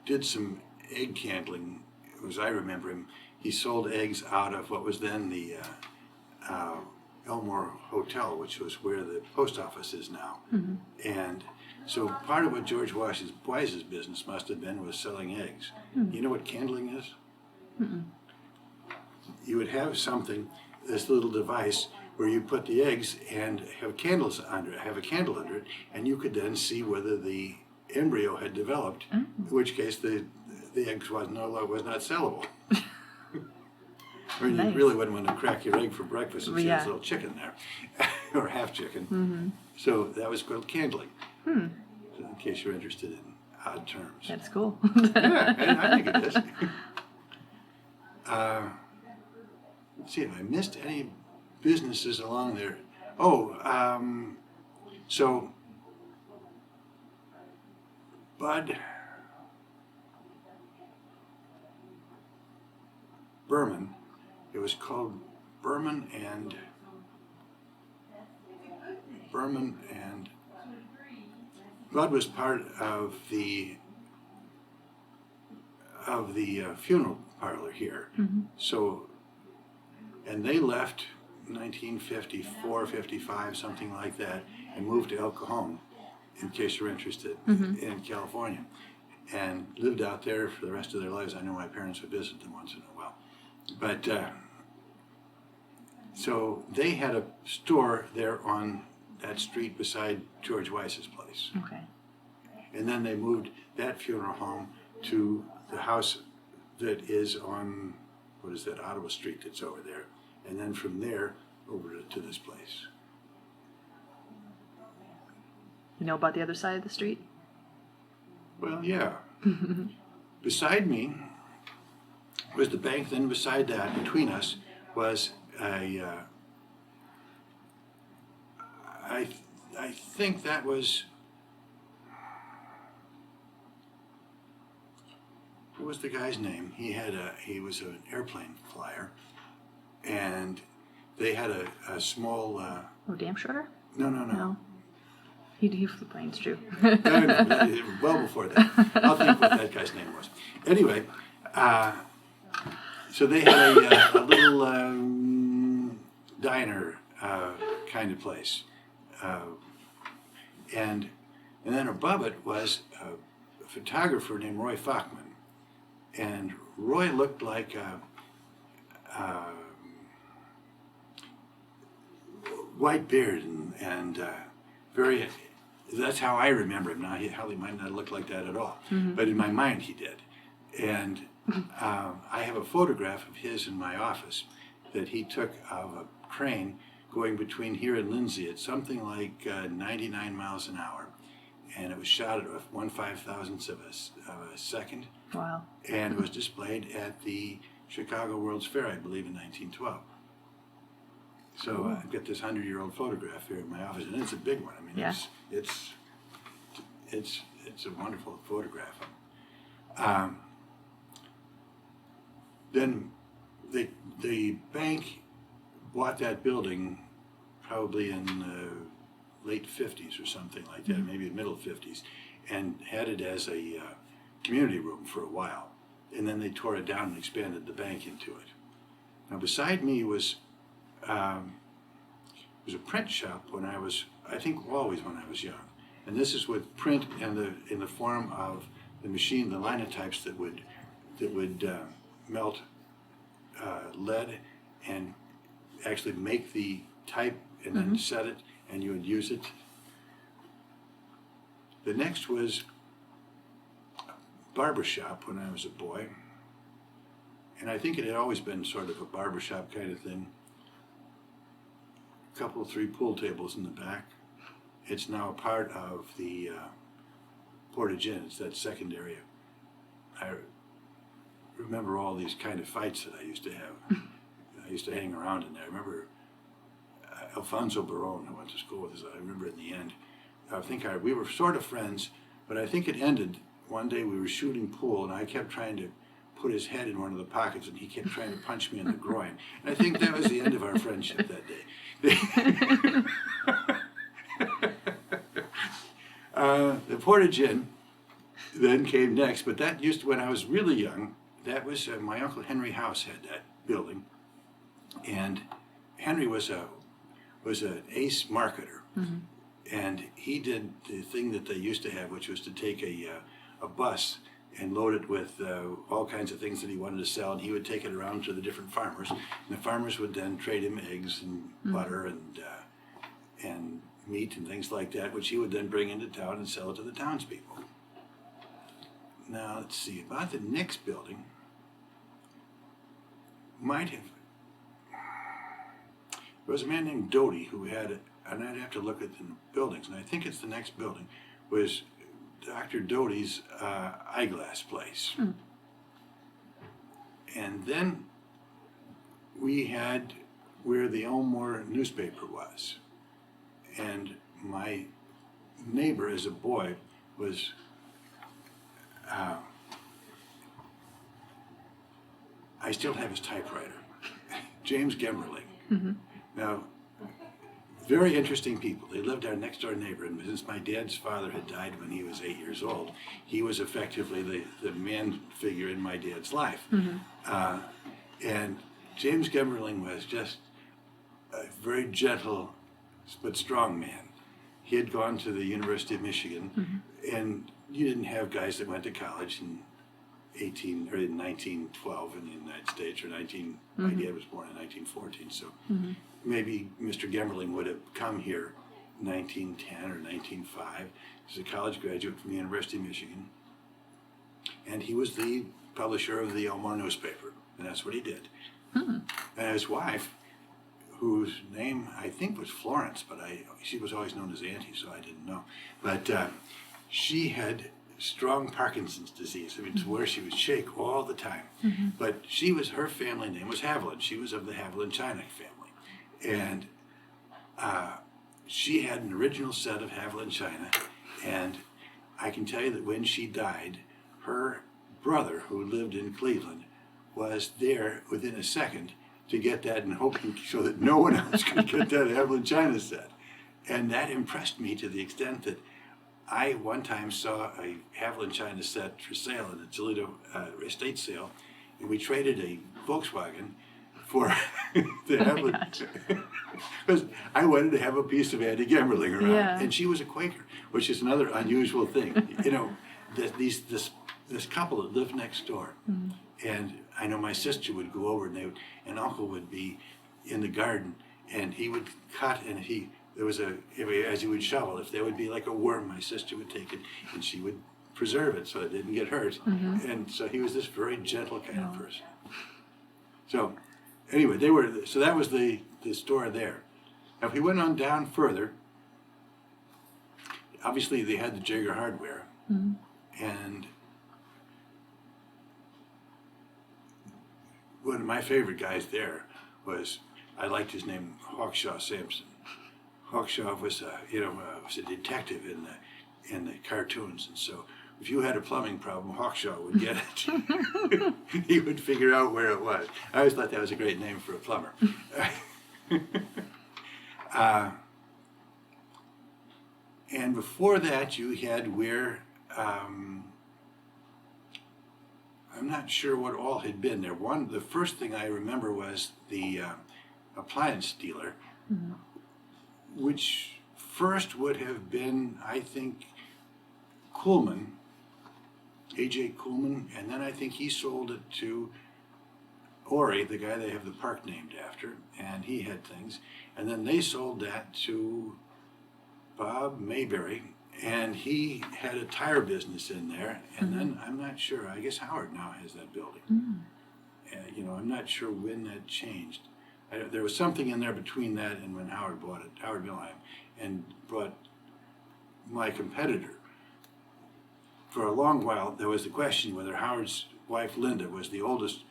did some egg candling, as I remember him. He sold eggs out of what was then the Elmore Hotel, which was where the post office is now. And so part of what George Weiss's business must have been was selling eggs. You know what candling is? You would have this little device where you put the eggs and have a candle under it, and you could then see whether the embryo had developed, in which case the eggs was not sellable. I mean, Nice. you really wouldn't want to crack your egg for breakfast and see Yeah. this little chicken there, or half chicken. So that was called candling. So in case you're interested in odd terms. That's cool. Yeah, and I think it is. Let's see if I missed any businesses along there. So Bud Berman, it was called Berman and Bud was part of the funeral parlor here. So, and they left 1954, 55, something like that, and moved to El Cajon, in case you're interested, in California, and lived out there for the rest of their lives. I know my parents would visit them once in a while. But, so they had a store there on that street beside George Weiss's place. Okay. And then they moved that funeral home to the house that is on, what is that, Ottawa Street that's over there. And then from there, over to this place. You know about the other side of the street? Well, yeah. Beside me was the bank, then beside that, between us, was I think that was, what was the guy's name? He was an airplane flyer, and they had a small. Oh, damn Schroeder? No. No. He flew planes too. No, well before that. I'll think what that guy's name was. Anyway, so they had a little diner kind of place, and then above it was a photographer named Roy Fachman, and Roy looked like a white beard and very. That's how I remember him. Now, he might not look like that at all, but in my mind he did. And I have a photograph of his in my office that he took of a crane going between here and Lindsay at something like 99 miles an hour. And it was shot at 1/5000th of a second. Wow. And it was displayed at the Chicago World's Fair, I believe, in 1912. So I've got this 100-year-old photograph here in my office, and it's a big one. I mean, Yeah. it's a wonderful photograph. Then the bank bought that building probably in the late 50s or something like that, maybe middle 50s, and had it as a community room for a while. And then they tore it down and expanded the bank into it. Now beside me was a print shop when I was, I think always when I was young. And this is with print in the form of the machine, the linotypes that would melt lead and actually make the type and then set it, and you would use it. The next was a barber shop when I was a boy. And I think it had always been sort of a barber shop kind of thing. A couple, 3 pool tables in the back. It's now a part of the Portage Inn. It's that second area. I remember all these kind of fights that I used to have. I used to hang around in there. I remember Alfonso Barone, who went to school with us. I remember in the end, we were sort of friends, but I think it ended one day we were shooting pool, and I kept trying to put his head in one of the pockets, and he kept trying to punch me in the groin. And I think that was the end of our friendship that day. The Portage Inn then came next, but that used to, when I was really young, that was my Uncle Henry House had that building, and Henry was an ace marketer, and he did the thing that they used to have, which was to take a bus and load it with all kinds of things that he wanted to sell, and he would take it around to the different farmers, and the farmers would then trade him eggs and butter and meat and things like that, which he would then bring into town and sell it to the townspeople. Now, let's see, about the next building, there was a man named Doty who had, and I'd have to look at the buildings, and I think it's the next building, was Dr. Doty's eyeglass place. And then we had where the Elmore newspaper was. And my neighbor as a boy was I still have his typewriter, James Gemberling. Now, very interesting people. They lived our next door neighbor, and since my dad's father had died when he was 8 years old, he was effectively the man figure in my dad's life. And James Gemberling was just a very gentle but strong man. He had gone to the University of Michigan, and you didn't have guys that went to college in 1912 in the United States, or my dad was born in 1914, so maybe Mr. Gemberling would have come here in 1910 or 1905. He was a college graduate from the University of Michigan, and he was the publisher of the Elmore newspaper, and that's what he did. And his wife, whose name I think was Florence, but she was always known as Auntie, so I didn't know. But she had strong Parkinson's disease. I mean, to where she would shake all the time. But her family name was Haviland. She was of the Haviland China family. And she had an original set of Haviland China. And I can tell you that when she died, her brother, who lived in Cleveland, was there within a second to get that and hoping so that no one else could get that Evelyn China set. And that impressed me to the extent that I one time saw a Haviland China set for sale in the Toledo estate sale, and we traded a Volkswagen for the Haviland. Because I wanted to have a piece of Andy Gemmerling around, Yeah. and she was a Quaker, which is another unusual thing. You know, this couple that lived next door, and I know my sister would go over, and Uncle would be in the garden, and he would cut, and as he would shovel, if there would be like a worm, my sister would take it and she would preserve it so it didn't get hurt. And so he was this very gentle kind of person. So anyway, so that was the store there. Now if we went on down further, obviously they had the Jaeger hardware, and one of my favorite guys there was, I liked his name, Hawkshaw Sampson. Hawkshaw was was a detective in the cartoons, and so if you had a plumbing problem, Hawkshaw would get it. He would figure out where it was. I always thought that was a great name for a plumber. And before that, you had where I'm not sure what all had been there. The first thing I remember was the appliance dealer. Which first would have been, I think, Kuhlman, A.J. Kuhlman, and then I think he sold it to Ori, the guy they have the park named after, and he had things. And then they sold that to Bob Mayberry, and he had a tire business in there. And then, I'm not sure, I guess Howard now has that building. I'm not sure when that changed. There was something in there between that and when Howard bought it, Howard Milheim, and brought my competitor. For a long while, there was the question whether Howard's wife, Linda, was the oldest,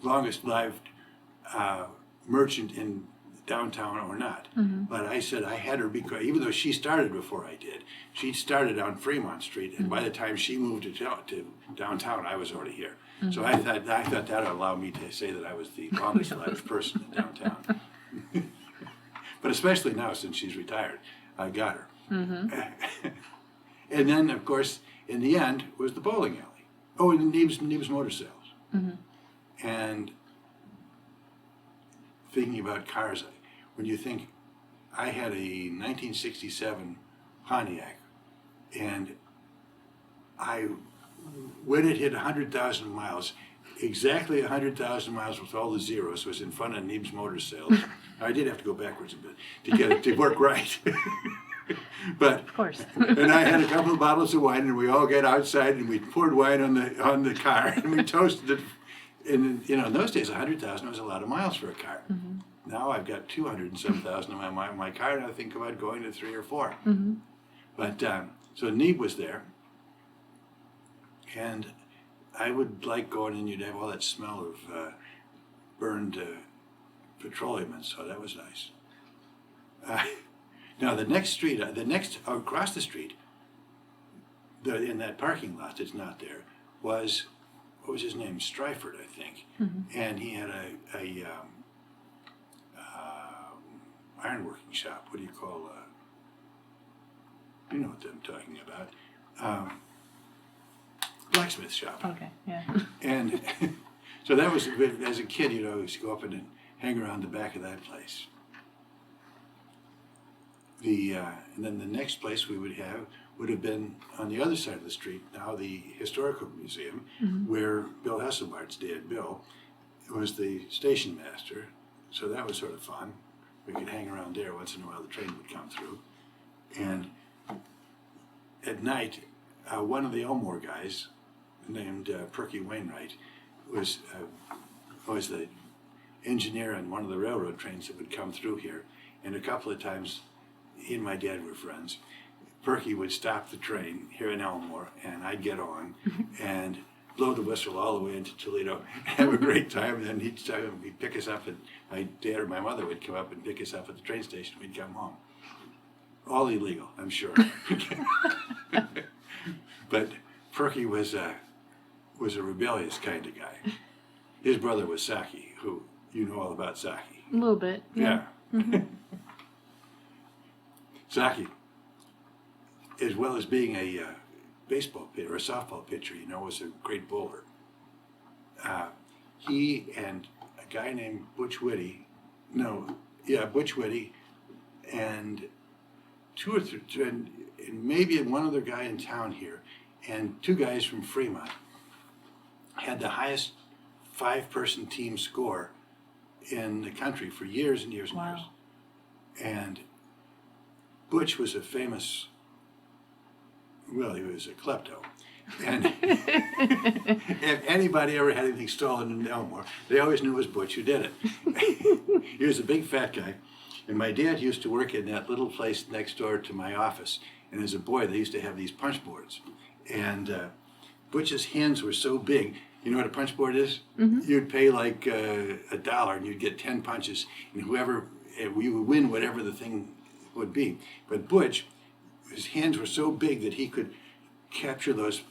longest-lived merchant in downtown or not. But I said I had her because, even though she started before I did, she started on Fremont Street, and by the time she moved to downtown, I was already here. So I thought that would allow me to say that I was the longest-lived person in downtown. But especially now, since she's retired, I got her. And then, of course, in the end, was the bowling alley. Oh, and Neeb's Motor Sales. And thinking about cars, when you think, I had a 1967 Pontiac, and when it hit 100,000 miles, exactly 100,000 miles with all the zeros, was in front of Neeb's Motor Sales. I did have to go backwards a bit to get it to work right. But Of course. and I had a couple of bottles of wine, and we all got outside and we poured wine on the car and we toasted it. And in those days, 100,000 was a lot of miles for a car. Now I've got 200 and some thousand in my car, and I think about going to 3 or 4. But so Neeb was there, and I would like going in. You'd have all that smell of burned petroleum, and so that was nice. Now the next street, across the street, in that parking lot that's not there, was, what was his name? Stryford, I think. And he had a ironworking shop. What do you call? You know what I'm talking about. Blacksmith shop. Okay, yeah. And so that was, as a kid, you'd always go up and hang around the back of that place. And then the next place we would have been on the other side of the street, now the Historical Museum, where Bill Hesselbart's dad, Bill, was the station master. So that was sort of fun. We could hang around there. Once in a while the train would come through. And at night, one of the Elmore guys, named Perky Wainwright, was the engineer on one of the railroad trains that would come through here. And a couple of times, he and my dad were friends. Perky would stop the train here in Elmore, and I'd get on and blow the whistle all the way into Toledo, have a great time, and then he'd pick us up, and my dad or my mother would come up and pick us up at the train station. We'd come home. All illegal, I'm sure. But Perky was was a rebellious kind of guy. His brother was Saki, who you know all about Saki. A little bit. Yeah. Mm-hmm. Saki, as well as being a baseball pitcher or a softball pitcher, was a great bowler. He and a guy named Butch Whitty, and two or three, and maybe one other guy in town here, and two guys from Fremont had the highest 5-person team score in the country for years and years and years. And Butch was a famous, he was a klepto. And if anybody ever had anything stolen in Elmore, they always knew it was Butch who did it. He was a big fat guy. And my dad used to work in that little place next door to my office. And as a boy, they used to have these punch boards. And Butch's hands were so big. You know what a punch board is? Mm-hmm. You'd pay like $1 and you'd get 10 punches. And we would win whatever the thing would be. But Butch, his hands were so big that he could capture those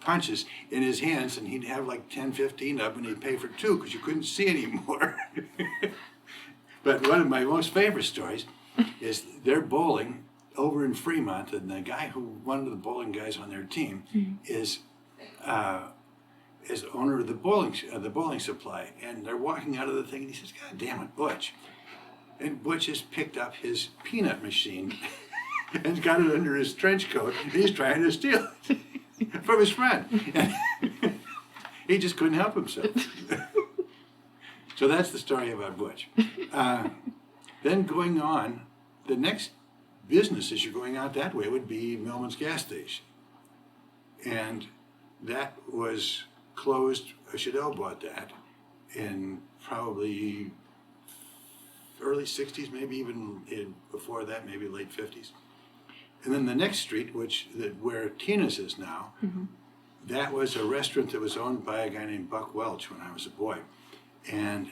punches in his hands, and he'd have like 10, 15 of them, and he'd pay for 2 because you couldn't see anymore. But one of my most favorite stories is they're bowling over in Fremont, and the guy one of the bowling guys on their team is owner of the bowling supply, and they're walking out of the thing, and he says, "God damn it, Butch!" And Butch has picked up his peanut machine and got it under his trench coat, and he's trying to steal it from his friend. And he just couldn't help himself. So that's the story about Butch. Then going on, the next business as you're going out that way would be Melbourne's gas station. And that was closed. Chadell bought that in probably early 60s, maybe even before that, maybe late 50s. And then the next street, where Tina's is now, that was a restaurant that was owned by a guy named Buck Welch when I was a boy. And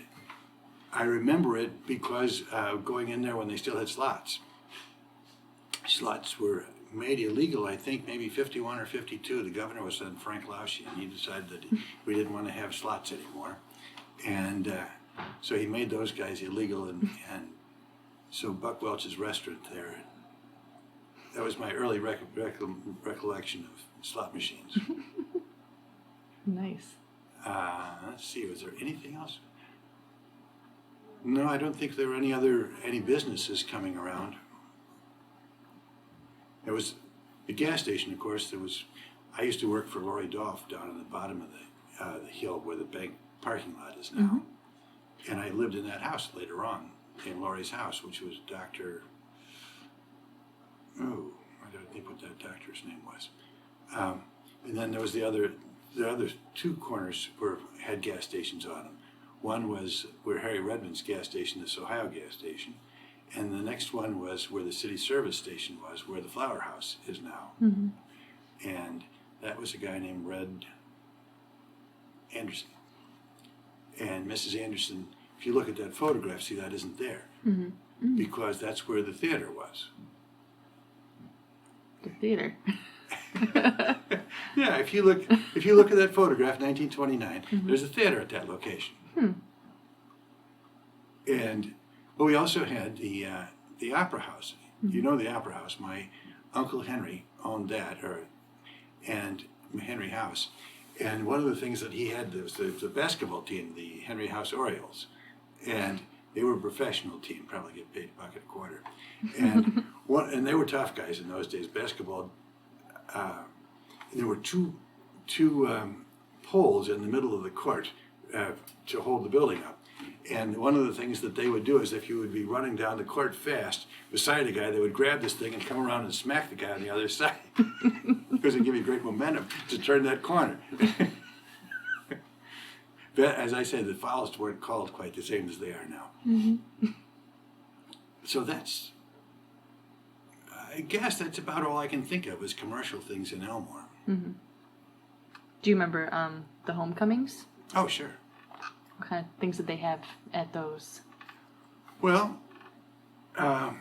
I remember it because going in there when they still had slots. Slots were made illegal, I think, maybe 51 or 52. The governor was then Frank Laushi, and he decided that we didn't want to have slots anymore. And so he made those guys illegal, and so Buck Welch's restaurant there, that was my early recollection of slot machines. Nice. Let's see, was there anything else? No, I don't think there were any businesses coming around. There was the gas station, of course. I used to work for Laurie Dolph down at the bottom of the hill where the bank parking lot is now. And I lived in that house later on, in Laurie's house, which was Dr. I don't think what that doctor's name was. And then there was the other 2 corners had gas stations on them. One was where Harry Redmond's gas station, this Ohio gas station. And the next one was where the city service station was, where the Flower House is now. And that was a guy named Red Anderson. And Mrs. Anderson, if you look at that photograph, see that isn't there. Because that's where the theater was. The theater. Yeah, if you look at that photograph, 1929, there's a theater at that location. And we also had the Opera House. You know the Opera House. My Uncle Henry owned that, and Henry House. And one of the things that he had was the basketball team, the Henry House Orioles. And they were a professional team, probably get paid $1.25. And they were tough guys in those days. Basketball, there were two poles in the middle of the court to hold the building up. And one of the things that they would do is if you would be running down the court fast beside a guy, they would grab this thing and come around and smack the guy on the other side because it'd give you great momentum to turn that corner. But as I said, the fouls weren't called quite the same as they are now. So I guess that's about all I can think of as commercial things in Elmore. Do you remember the homecomings? Oh, sure. What kind of things did they have at those? Well, all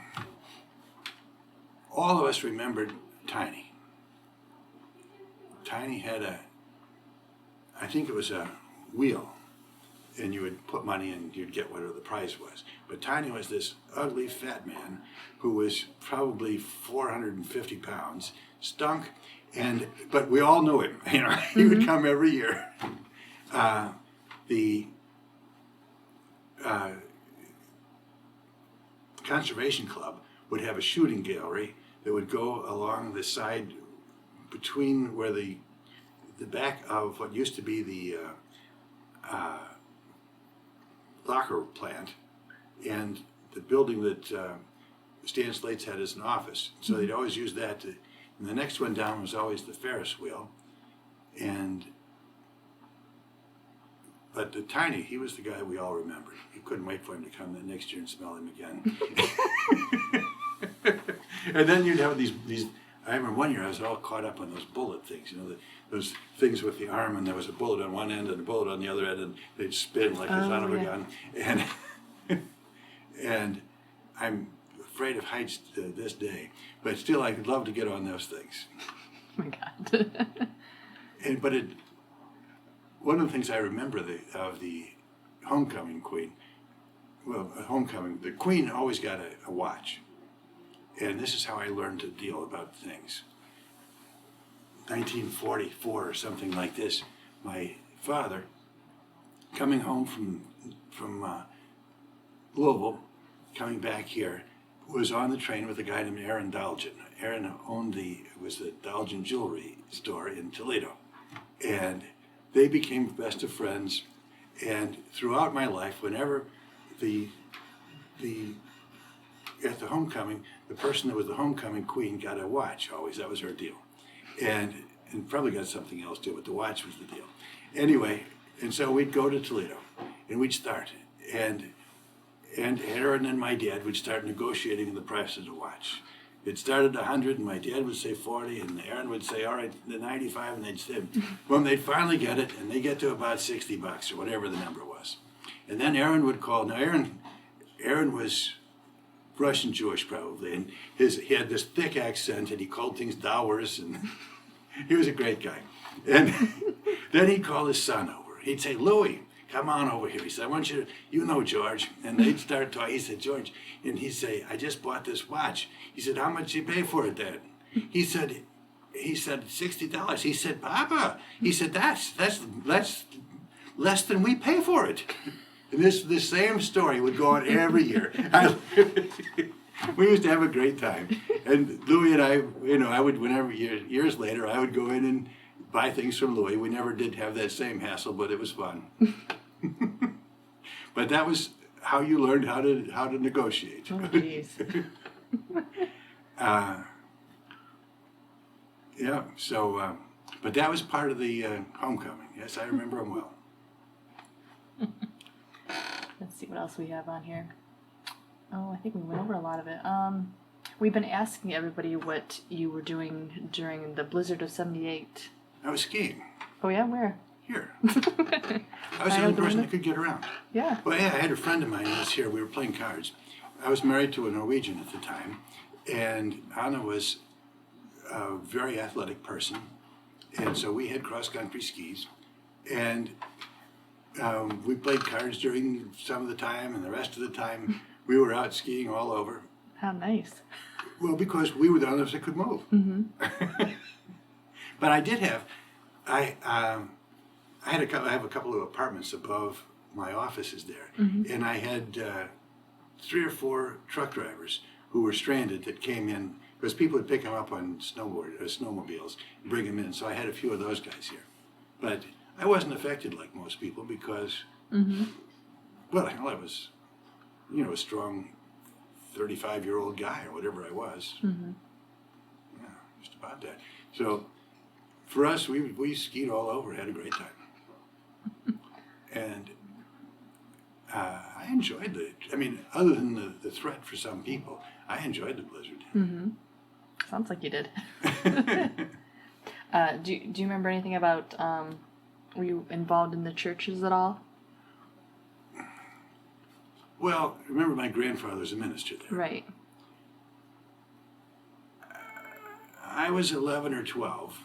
of us remembered Tiny. Tiny had I think it was a wheel, and you would put money in, you'd get whatever the prize was. But Tiny was this ugly fat man who was probably 450 pounds, stunk, but we all knew him. You know, he would come every year. The Conservation Club would have a shooting gallery that would go along the side between where the back of what used to be the locker plant and the building that Stan Slates had as an office. So they'd always use that. And the next one down was always the Ferris wheel. But the Tiny, he was the guy we all remembered. You couldn't wait for him to come the next year and smell him again. And then you'd have these. I remember one year I was all caught up on those bullet things, you know, those things with the arm, and there was a bullet on one end and a bullet on the other end, and they'd spin like the son of a gun. And I'm afraid of heights to this day, but still I'd love to get on those things. Oh my God. One of the things I remember of the homecoming queen, the queen always got a watch. And this is how I learned to deal about things. 1944 or something like this, my father, coming home from Louisville, coming back here, was on the train with a guy named Aaron Dalgin. Aaron was the Dalgin jewelry store in Toledo. And they became best of friends. And throughout my life, whenever at the homecoming, the person that was the homecoming queen got a watch always. That was her deal. And probably got something else too, but the watch was the deal. Anyway, and so we'd go to Toledo and we'd start. And Aaron and my dad would start negotiating the price of the watch. It started 100 and my dad would say 40 and Aaron would say, all right, the 95, and they'd say, well, they'd finally get it and they get to about $60 or whatever the number was. And then Aaron would call. Now Aaron was Russian Jewish probably, and he had this thick accent, and he called things dowers, and he was a great guy. And then he'd call his son over. He'd say, Louie, come on over here. He said, I want you to, you know George. And they'd start talking. He said, George, and he'd say, I just bought this watch. He said, how much did you pay for it, Dad? He said $60. He said, Papa, he said, that's less than we pay for it. And this same story would go on every year. We used to have a great time. And Louie and I, you know, I would, years later, I would go in and buy things from Louie. We never did have that same hassle, but it was fun. But that was how you learned how to negotiate. Oh, jeez. Yeah, so, but that was part of the homecoming. Yes, I remember them well. Let's see what else we have on here. Oh, I think we went over a lot of it. We've been asking everybody what you were doing during the blizzard of '78. I was skiing. Oh yeah, where? Here. I was the only person that could get around. Yeah. Well, yeah, I had a friend of mine who was here. We were playing cards. I was married to a Norwegian at the time, and Anna was a very athletic person, and so we had cross-country skis, and we played cards during some of the time, and the rest of the time we were out skiing all over. How nice. Well, because we were the only ones that could move. Mm-hmm. But I did have, I have a couple of apartments above my offices there, and I had 3 or 4 truck drivers who were stranded that came in because people would pick them up on snowmobiles and bring them in. So I had a few of those guys here, but I wasn't affected like most people because, well, I was, you know, a strong 35-year-old guy or whatever I was. Yeah, just about that. So for us, we skied all over, had a great time. And I enjoyed other than the threat for some people, I enjoyed the blizzard. Sounds like you did. Do you remember anything about, were you involved in the churches at all? Well, remember my grandfather's a minister there. Right. I was 11 or 12,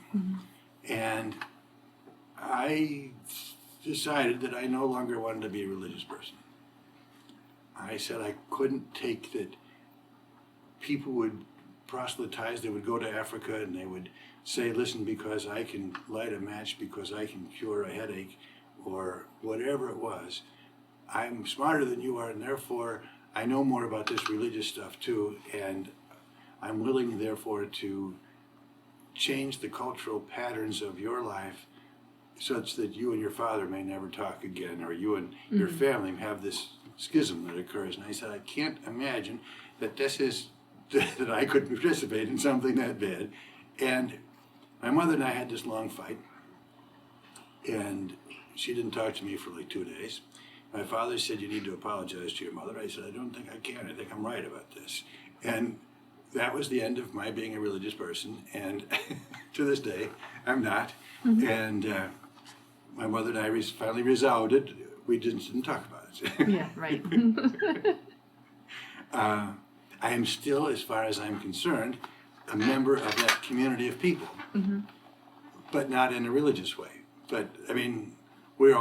and I decided that I no longer wanted to be a religious person. I said I couldn't take that people would proselytize, they would go to Africa and they would say, listen, because I can light a match, because I can cure a headache, or whatever it was, I'm smarter than you are, and therefore I know more about this religious stuff too, and I'm willing therefore to change the cultural patterns of your life such that you and your father may never talk again, or you and your family have this schism that occurs. And I said, I can't imagine that that I could participate in something that bad. And my mother and I had this long fight, and she didn't talk to me for like 2 days. My father said, you need to apologize to your mother. I said, I don't think I can. I think I'm right about this. And that was the end of my being a religious person. And to this day, I'm not. And my mother and I finally resolved it. We didn't talk about it. Yeah, right. I am still, as far as I'm concerned, a member of that community of people, but not in a religious way. But I mean, we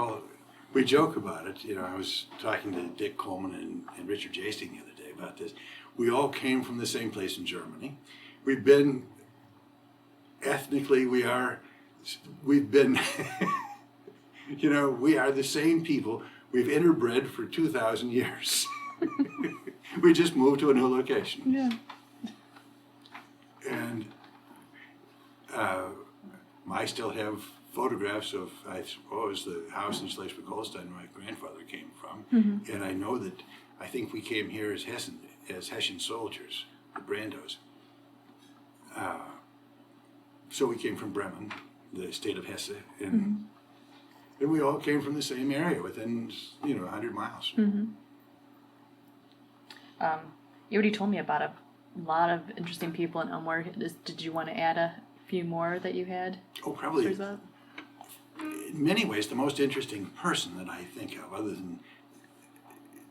joke about it. You know, I was talking to Dick Coleman and Richard Jasting the other day about this. We all came from the same place in Germany. We've been ethnically, we've been, you know, we are the same people. We've interbred for 2,000 years. We just moved to a new location. Yeah. And I still have photographs of, I suppose, the house in Schleswig-Holstein where my grandfather came from. And I know that, I think we came here as Hessian soldiers, the Brandows. So we came from Bremen, the state of Hesse, and we all came from the same area within, 100 miles. You already told me about a lot of interesting people in Elmore. Did you want to add a few more that you had? Oh, probably. Stories about? In many ways, the most interesting person that I think of, other than,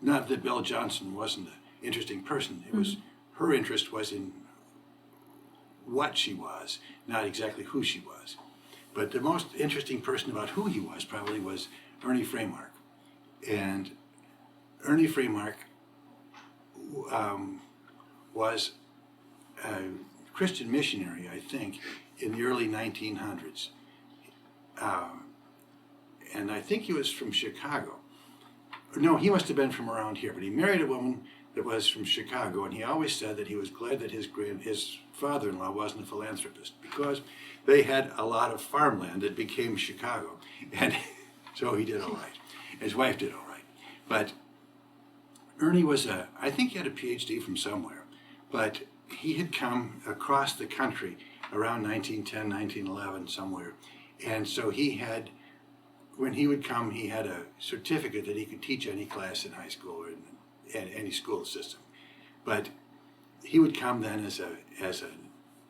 not that Belle Johnson wasn't an interesting person, it was, her interest was in what she was, not exactly who she was. But the most interesting person about who he was probably was Ernie Fremark. And Ernie Fremark was a Christian missionary, I think, in the early 1900s. And I think he was from Chicago. No, he must have been from around here, but he married a woman that was from Chicago, and he always said that he was glad that his father-in-law wasn't a philanthropist, because they had a lot of farmland that became Chicago. And so he did all right. His wife did all right. But Ernie was I think he had a PhD from somewhere, but he had come across the country around 1910, 1911, somewhere. And so when he would come, he had a certificate that he could teach any class in high school or in any school system. But he would come then as a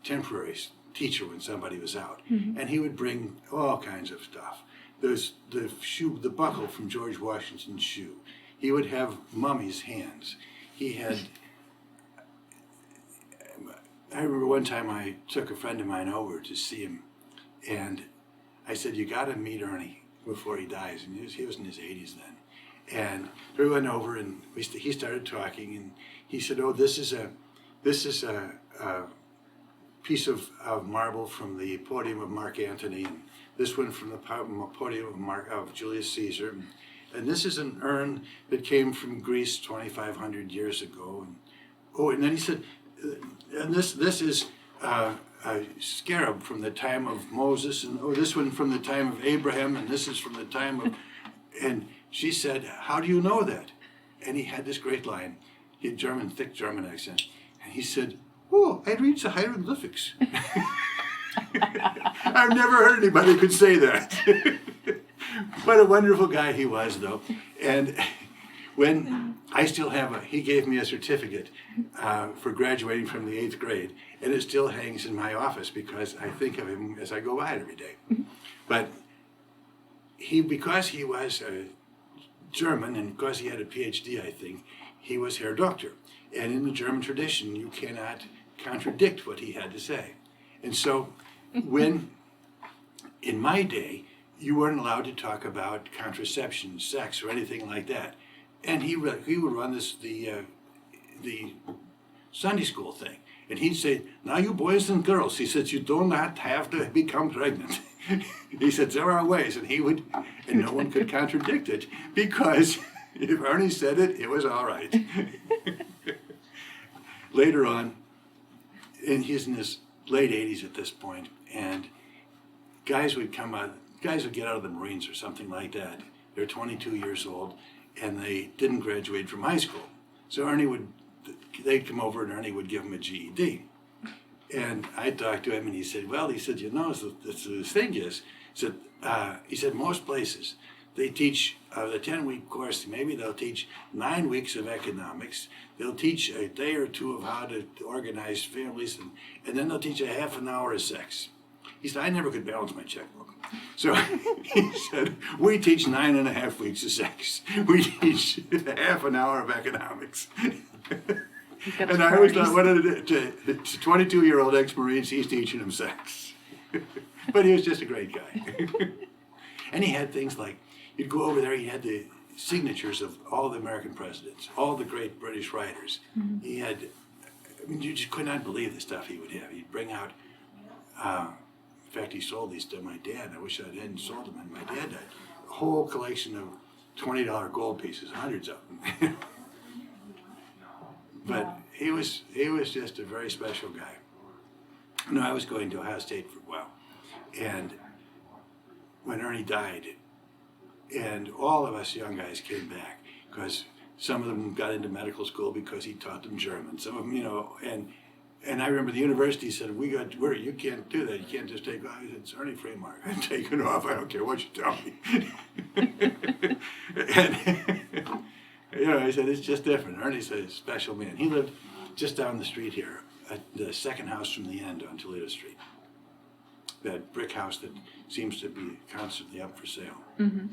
temporary teacher when somebody was out. And he would bring all kinds of stuff. There's the buckle from George Washington's shoe. He would have mummies' hands. He had, I remember one time I took a friend of mine over to see him, and I said, you gotta meet Ernie before he dies. And he was in his 80s then. And we went over and he started talking, and he said, oh, this is a piece of marble from the podium of Mark Antony, and this one from the podium of Julius Caesar. And this is an urn that came from Greece 2,500 years ago. And then he said, and this is a scarab from the time of Moses, and this one from the time of Abraham, and this is from the time of, and she said, how do you know that? And he had this great line. He had thick German accent. And he said, oh, I read the hieroglyphics. I've never heard anybody who could say that. What a wonderful guy he was, though. And when I still have he gave me a certificate for graduating from the 8th grade, and it still hangs in my office because I think of him as I go by it every day. But because he was a German, and because he had a PhD, I think, he was Herr Doctor. And in the German tradition, you cannot contradict what he had to say. And so when, in my day, you weren't allowed to talk about contraception, sex, or anything like that. And he would run the Sunday school thing. And he'd say, now you boys and girls, he said, you do not have to become pregnant. He said, there are ways. And and no one could contradict it, because if Ernie said it, it was all right. Later on, and he's in his late 80s at this point, and guys would get out of the Marines or something like that. They're 22 years old, and they didn't graduate from high school. So they'd come over, and Ernie would give them a GED. And I talked to him, and he said, you know, the thing is, he said, most places, they teach the 10-week course, maybe they'll teach 9 weeks of economics, they'll teach a day or two of how to organize families, and then they'll teach a half an hour of sex. He said, I never could balance my checkbook. So he said, we teach 9.5 weeks of sex. We teach half an hour of economics. And I always thought, what to 22-year-old ex-Marines, he's teaching them sex. But he was just a great guy. And he had things like, you'd go over there, he had the signatures of all the American presidents, all the great British writers. Mm-hmm. He had, you just could not believe the stuff he would have. He'd bring out, in fact, he sold these to my dad. I wish I hadn't sold them, and my dad died. A whole collection of $20 gold pieces, hundreds of them. But he was just a very special guy. No, I was going to Ohio State for a while, and when Ernie died, and all of us young guys came back, because some of them got into medical school because he taught them German. Some of them, you know, and I remember the university said, you can't do that. You can't just take off. I said, it's Ernie Freemark. I'm taking off. I don't care what you tell me. And you know, I said, it's just different. Ernie's a special man. He lived just down the street here, at the second house from the end on Toledo Street. That brick house that seems to be constantly up for sale. Mm-hmm.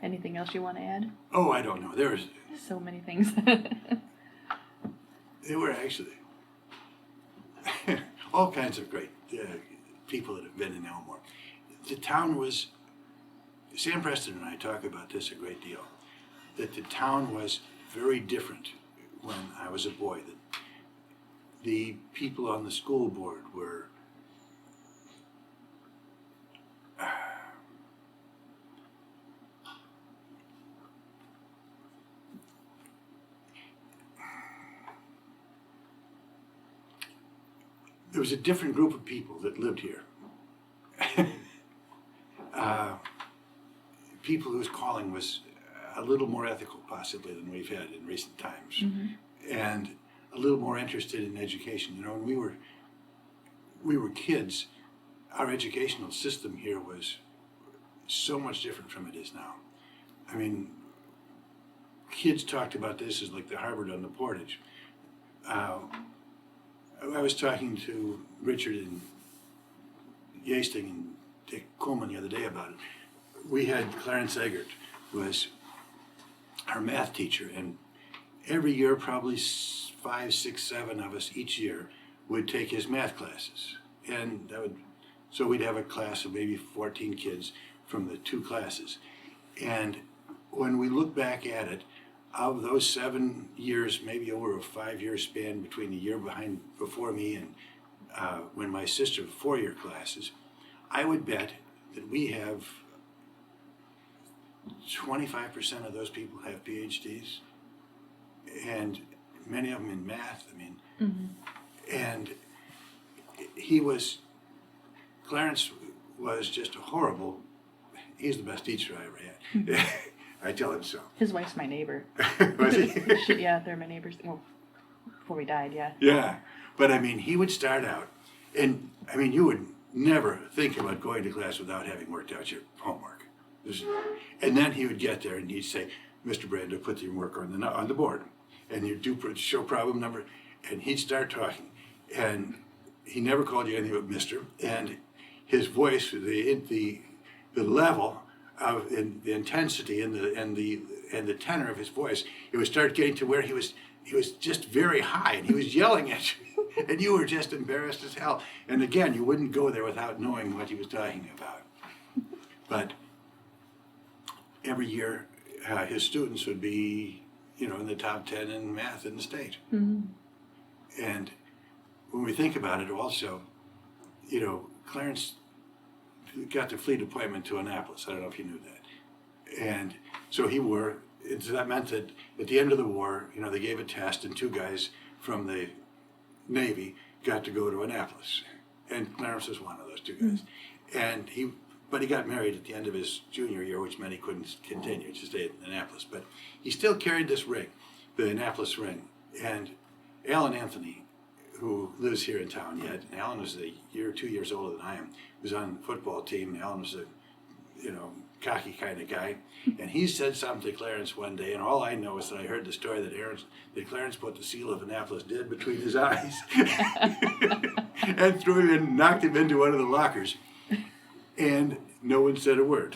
Anything else you want to add? Oh, I don't know. There's so many things. There were actually all kinds of great people that have been in Elmore. The town was, Sam Preston and I talk about this a great deal, that the town was very different when I was a boy. That the people on the school board were there was a different group of people that lived here. People whose calling was a little more ethical, possibly, than we've had in recent times, mm-hmm. and a little more interested in education. You know, when we were kids, our educational system here was so much different from it is now. I mean, kids talked about this as like the Harvard on the Portage. I was talking to Richard and Yasting and Dick Coleman the other day about it. We had Clarence Eggert, was our math teacher, and every year, probably 5, 6, 7 of us each year would take his math classes. And so we'd have a class of maybe 14 kids from the 2 classes. And when we look back at it, of those 7 years, maybe over a 5-year span between the year before me and when my sister 4-year classes, I would bet that we have 25% of those people have PhDs, and many of them in math. I mean, mm-hmm. And Clarence was just a horrible. He's the best teacher I ever had. Mm-hmm. I tell him so. His wife's my neighbor. Was he? Yeah, they're my neighbors. Well, before we died, yeah. Yeah, but I mean, he would start out, and I mean, you would never think about going to class without having worked out your homework. And then he would get there and he'd say, Mr. Brandow, put your work on the board. And you'd show problem number, and he'd start talking. And he never called you anything but Mr. And his voice, the level of the intensity and the tenor of his voice, it would start getting to where he was just very high, and he was yelling at you. And you were just embarrassed as hell. And again, you wouldn't go there without knowing what he was talking about. But every year, his students would be, in the top 10 in math in the state. Mm-hmm. And when we think about it also, Clarence got the fleet appointment to Annapolis. I don't know if you knew that. And so that meant that at the end of the war, they gave a test and 2 guys from the Navy got to go to Annapolis. And Clarence was one of those 2 guys. Mm-hmm. But he got married at the end of his junior year, which meant he couldn't continue to stay at Annapolis. But he still carried this ring, the Annapolis ring. And Alan Anthony, who lives here in town yet, and Alan was a year or 2 years older than I am, was on the football team. Alan was a, cocky kind of guy. And he said something to Clarence one day, and all I know is that I heard the story that Clarence put the seal of Annapolis did between his eyes and threw him and knocked him into one of the lockers. And no one said a word.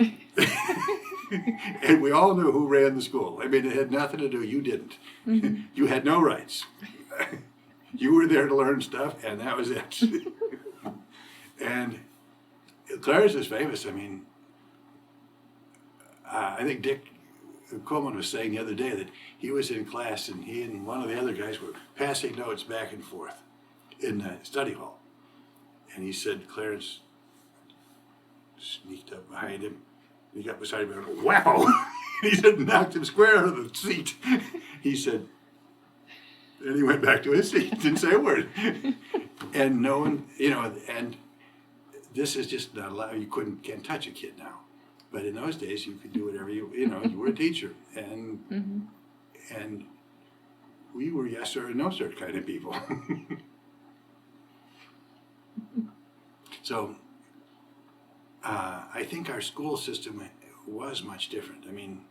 And we all knew who ran the school. I mean, it had nothing to do, you didn't. Mm-hmm. You had no rights. You were there to learn stuff, and that was it. And Clarence is famous. I mean, I think Dick Coleman was saying the other day that he was in class and he and one of the other guys were passing notes back and forth in the study hall. And he said Clarence sneaked up behind him. He got beside him and went, "Whammo!" He said, knocked him square out of the seat. He said, and he went back to his seat, didn't say a word. And no one, and this is just not allowed. You can't touch a kid now. But in those days, you could do whatever you were a teacher. And mm-hmm. and we were yes sir and no sir kind of people. So I think our school system was much different. I mean,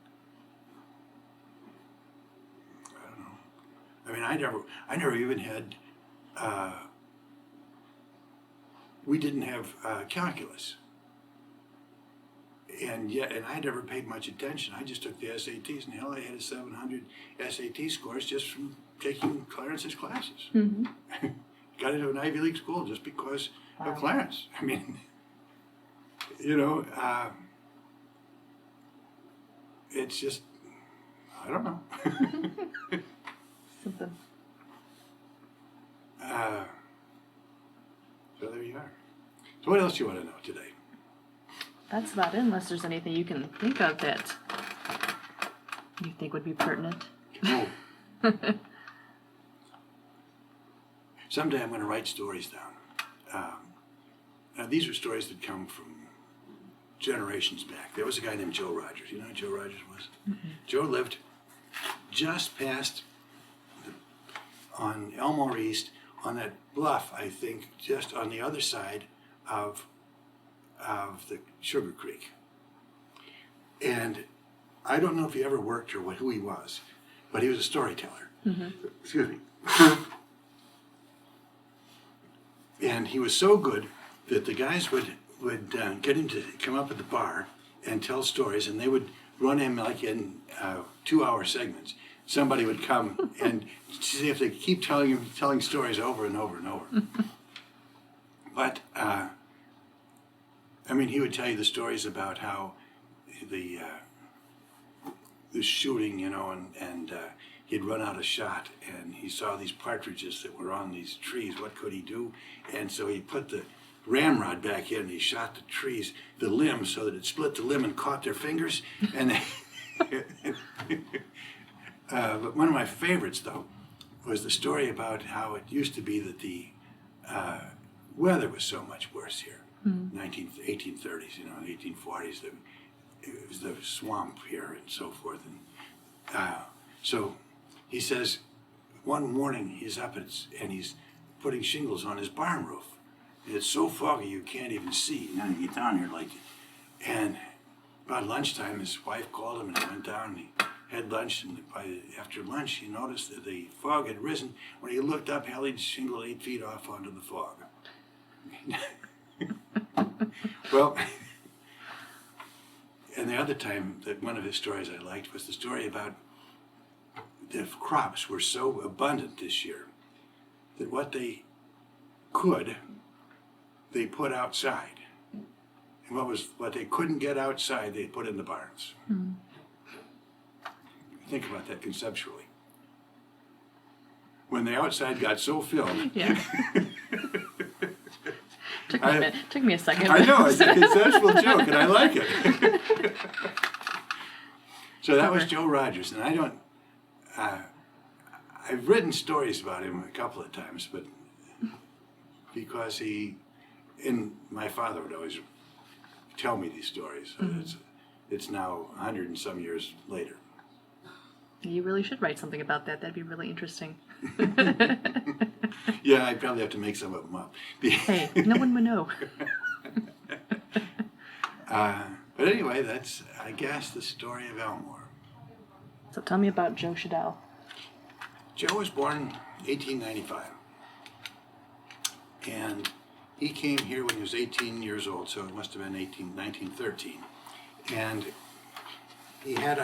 I don't know. I mean, I never even had, we didn't have calculus. And I never paid much attention. I just took the SATs, and hell, I had a 700 SAT scores just from taking Clarence's classes. Mm-hmm. Got into an Ivy League school just because of Clarence. I mean, it's just, I don't know. Something. So there you are. So what else do you want to know today? That's about it, unless there's anything you can think of that you think would be pertinent. Oh. Someday I'm going to write stories down. Now these are stories that come from generations back. There was a guy named Joe Rogers. You know who Joe Rogers was? Mm-hmm. Joe lived just past on Elmore East, on that bluff, I think, just on the other side of the Sugar Creek. And I don't know if he ever worked or who he was, but he was a storyteller. Mm-hmm. Excuse me. And he was so good that the guys would get him to come up at the bar and tell stories, and they would run him like in 2-hour segments. Somebody would come and see if they could keep telling stories over and over and over. But I mean, he would tell you the stories about how the shooting, and he'd run out of shot, and he saw these partridges that were on these trees. What could he do? And so he put the ramrod back in, and he shot the limbs, so that it split the limb and caught their fingers. And but one of my favorites, though, was the story about how it used to be that the weather was so much worse here. 1830s, 1840s, it was the swamp here and so forth. And so he says, one morning he's up and he's putting shingles on his barn roof. And it's so foggy you can't even see. Now you get down here and about lunchtime his wife called him and he went down and he had lunch, and after lunch he noticed that the fog had risen. When he looked up, he'd shingled 8 feet off onto the fog. Well, and the other time that one of his stories I liked was the story about the crops were so abundant this year that what they could, they put outside. And what they couldn't get outside, they put in the barns. Think about that conceptually. When the outside got so filled. Yeah. Took me a second. I know, it's a conceptual joke, and I like it. So that was Joe Rogers, and I don't. I've written stories about him a couple of times, but because my father would always tell me these stories. So it's now 100 and some years later. You really should write something about that. That'd be really interesting. Yeah, I'd probably have to make some of them up. Hey, no one would know. But anyway, that's, I guess, the story of Elmore. So tell me about Joe Chadell. Joe was born 1895. And he came here when he was 18 years old, so it must have been 1913. And he had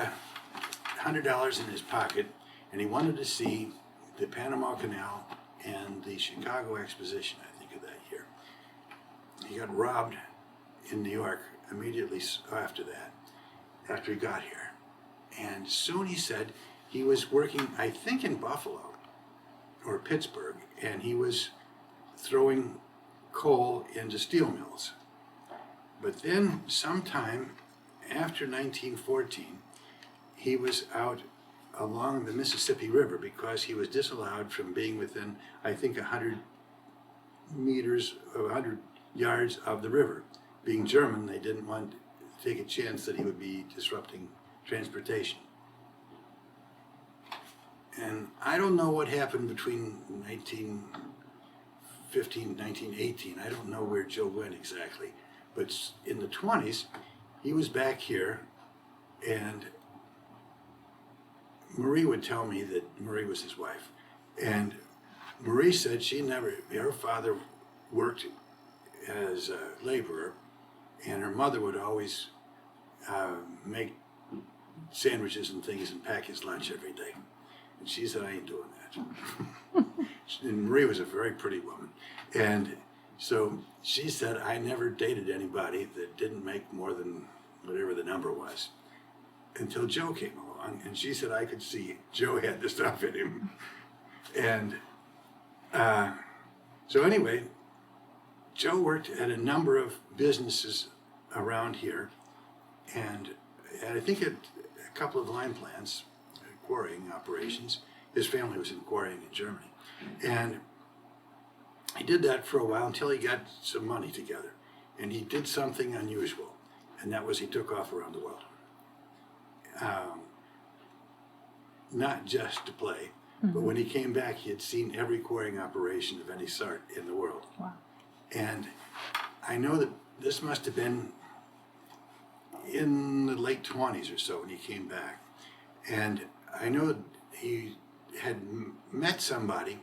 $100 in his pocket, and he wanted to see the Panama Canal and the Chicago Exposition, I think, of that year. He got robbed in New York immediately after that, after he got here. And soon he said he was working, I think, in Buffalo or Pittsburgh, and he was throwing coal into steel mills. But then sometime after 1914, he was out along the Mississippi River because he was disallowed from being within, I think, 100 meters or 100 yards of the river. Being German, they didn't want to take a chance that he would be disrupting transportation. And I don't know what happened between 1915 and 1918. I don't know where Joe went exactly. But in the 20s, he was back here, and Marie would tell me that Marie was his wife. And Marie said her father worked as a laborer, and her mother would always make sandwiches and things and pack his lunch every day. And she said, I ain't doing that. And Marie was a very pretty woman. And so she said, I never dated anybody that didn't make more than whatever the number was until Joe came along. And she said, I could see Joe had the stuff in him. And so anyway, Joe worked at a number of businesses around here, and I think at a couple of lime plants, quarrying operations. His family was in quarrying in Germany. And he did that for a while until he got some money together. And he did something unusual, and that was he took off around the world. Not just to play, but when he came back, he had seen every quarrying operation of any sort in the world. Wow. And I know that this must have been in the late 20s or so when he came back. And I know that he had met somebody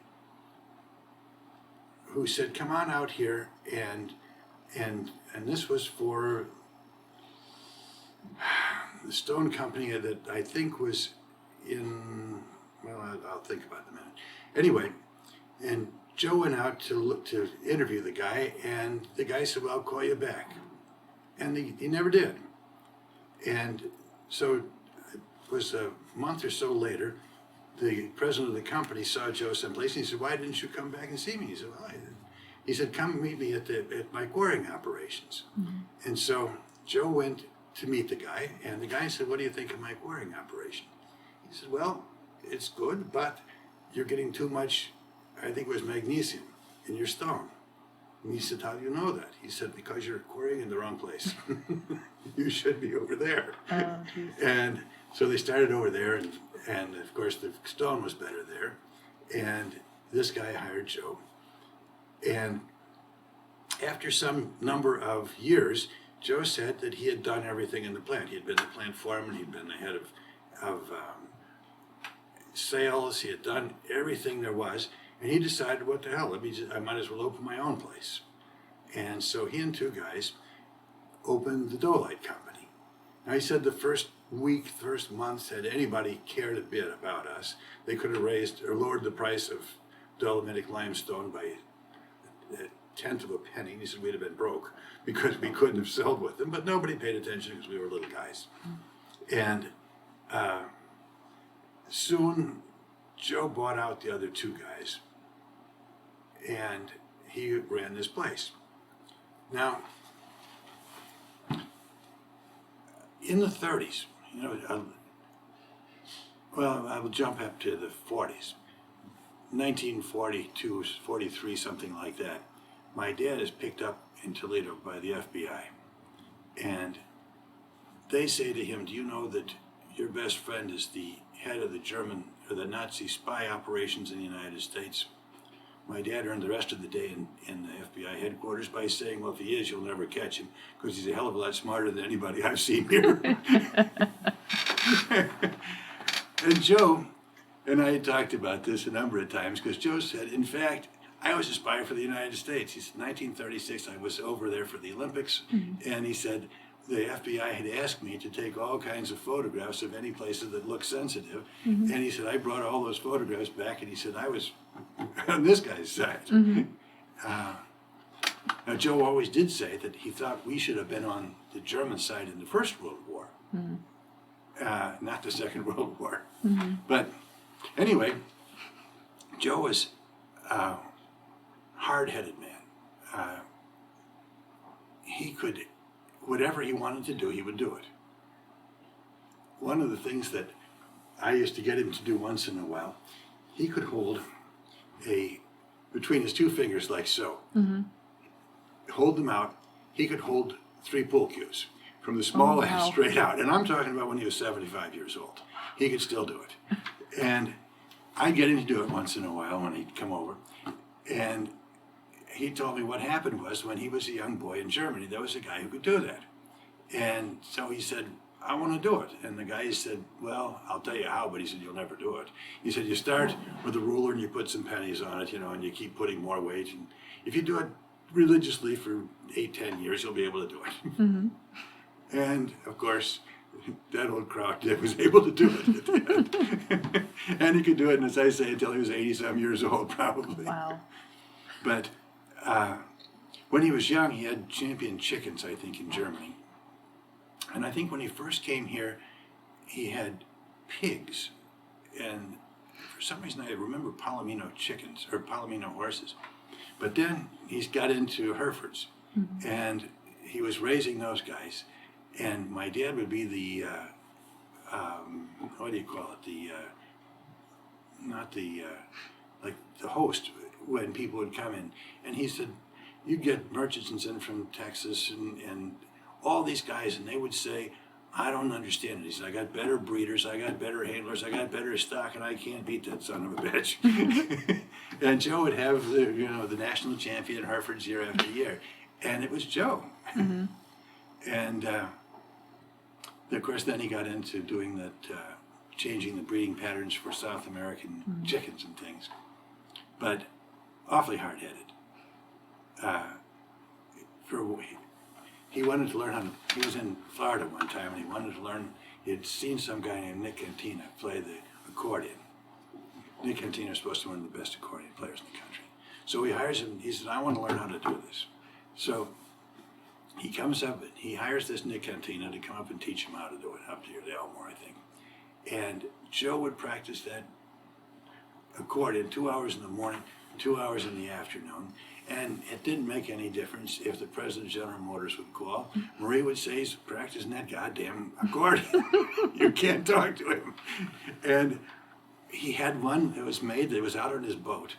who said, come on out here, and this was for the stone company that I think was in, well, I'll think about it in a minute. Anyway, and Joe went out to interview the guy, and the guy said, well, I'll call you back. And he never did. And so it was a month or so later, the president of the company saw Joe someplace, and he said, why didn't you come back and see me? He said, well, he said, come meet me at my quarrying operations. And so Joe went to meet the guy, and the guy said, what do you think of my quarrying operation? He said, well, it's good, but you're getting too much, I think it was magnesium, in your stone. And he said, how do you know that? He said, because you're quarrying in the wrong place. You should be over there. Oh, geez. And so they started over there, and of course the stone was better there. And this guy hired Joe. And after some number of years, Joe said that he had done everything in the plant. He had been the plant foreman, he'd been the head of sales, he had done everything there was, and he decided, what the hell, I might as well open my own place. And so he and two guys opened the Dolite Company. Now he said the first month, had anybody cared a bit about us, they could have raised or lowered the price of dolomitic limestone by a tenth of a penny. And he said we'd have been broke because we couldn't have sold with them, but nobody paid attention because we were little guys. And soon Joe bought out the other two guys, and he ran this place. Now, in the 30s, you know, I will jump up to the 40s. 1942, 43, something like that. My dad is picked up in Toledo by the FBI. And they say to him, do you know that your best friend is the head of the German or the Nazi spy operations in the United States? My dad earned the rest of the day in the FBI headquarters by saying, well, if he is, you'll never catch him because he's a hell of a lot smarter than anybody I've seen here. And Joe and I had talked about this a number of times because Joe said, in fact, I was a spy for the United States. He said, 1936, I was over there for the Olympics. Mm-hmm. And he said, the FBI had asked me to take all kinds of photographs of any places that looked sensitive. Mm-hmm. And he said, I brought all those photographs back, and he said, I was on this guy's side. Mm-hmm. Now, Joe always did say that he thought we should have been on the German side in the First World War, mm-hmm. Not the Second World War. Mm-hmm. But anyway, Joe was a hard-headed man. He could, whatever he wanted to do, he would do it. One of the things that I used to get him to do once in a while, he could hold between his two fingers like so, mm-hmm. hold them out. He could hold 3 pool cues from the small end straight out. And I'm talking about when he was 75 years old. He could still do it. And I'd get him to do it once in a while when he'd come over. And he told me what happened was when he was a young boy in Germany, there was a guy who could do that. And so he said, I want to do it. And the guy said, well, I'll tell you how, but he said, you'll never do it. He said, you start with a ruler and you put some pennies on it, and you keep putting more weight. And if you do it religiously for 8-10 years, you'll be able to do it. Mm-hmm. And of course, that old crowd was able to do it at the end. And he could do it, and as I say, until he was 80-some years old, probably. Wow. But when he was young, he had champion chickens, I think, in Germany. And I think when he first came here, he had pigs. And for some reason, I remember Palomino chickens, or Palomino horses. But then he's got into Herefords, mm-hmm. and he was raising those guys. And my dad would be the, what do you call it? Like the host when people would come in. And he said, you'd get merchants in from Texas and all these guys, and they would say, I don't understand it. He said, I got better breeders, I got better handlers, I got better stock, and I can't beat that son of a bitch. And Joe would have the national champion Herefords year after year. And it was Joe. Mm-hmm. And of course, then he got into doing that, changing the breeding patterns for South American mm-hmm. chickens and things. But awfully hard-headed. He wanted to learn how to, he was in Florida one time and he wanted to learn, he had seen some guy named Nick Cantina play the accordion. Nick Cantina is supposed to be one of the best accordion players in the country. So he hires him, he said, I want to learn how to do this. So he comes up, he hires this Nick Cantina to come up and teach him how to do it, up here at Elmore, I think. And Joe would practice that accordion 2 hours in the morning, 2 hours in the afternoon. And it didn't make any difference if the president of General Motors would call. Marie would say, he's practicing that goddamn accordion. You can't talk to him. And he had one that was made, that was out on his boat.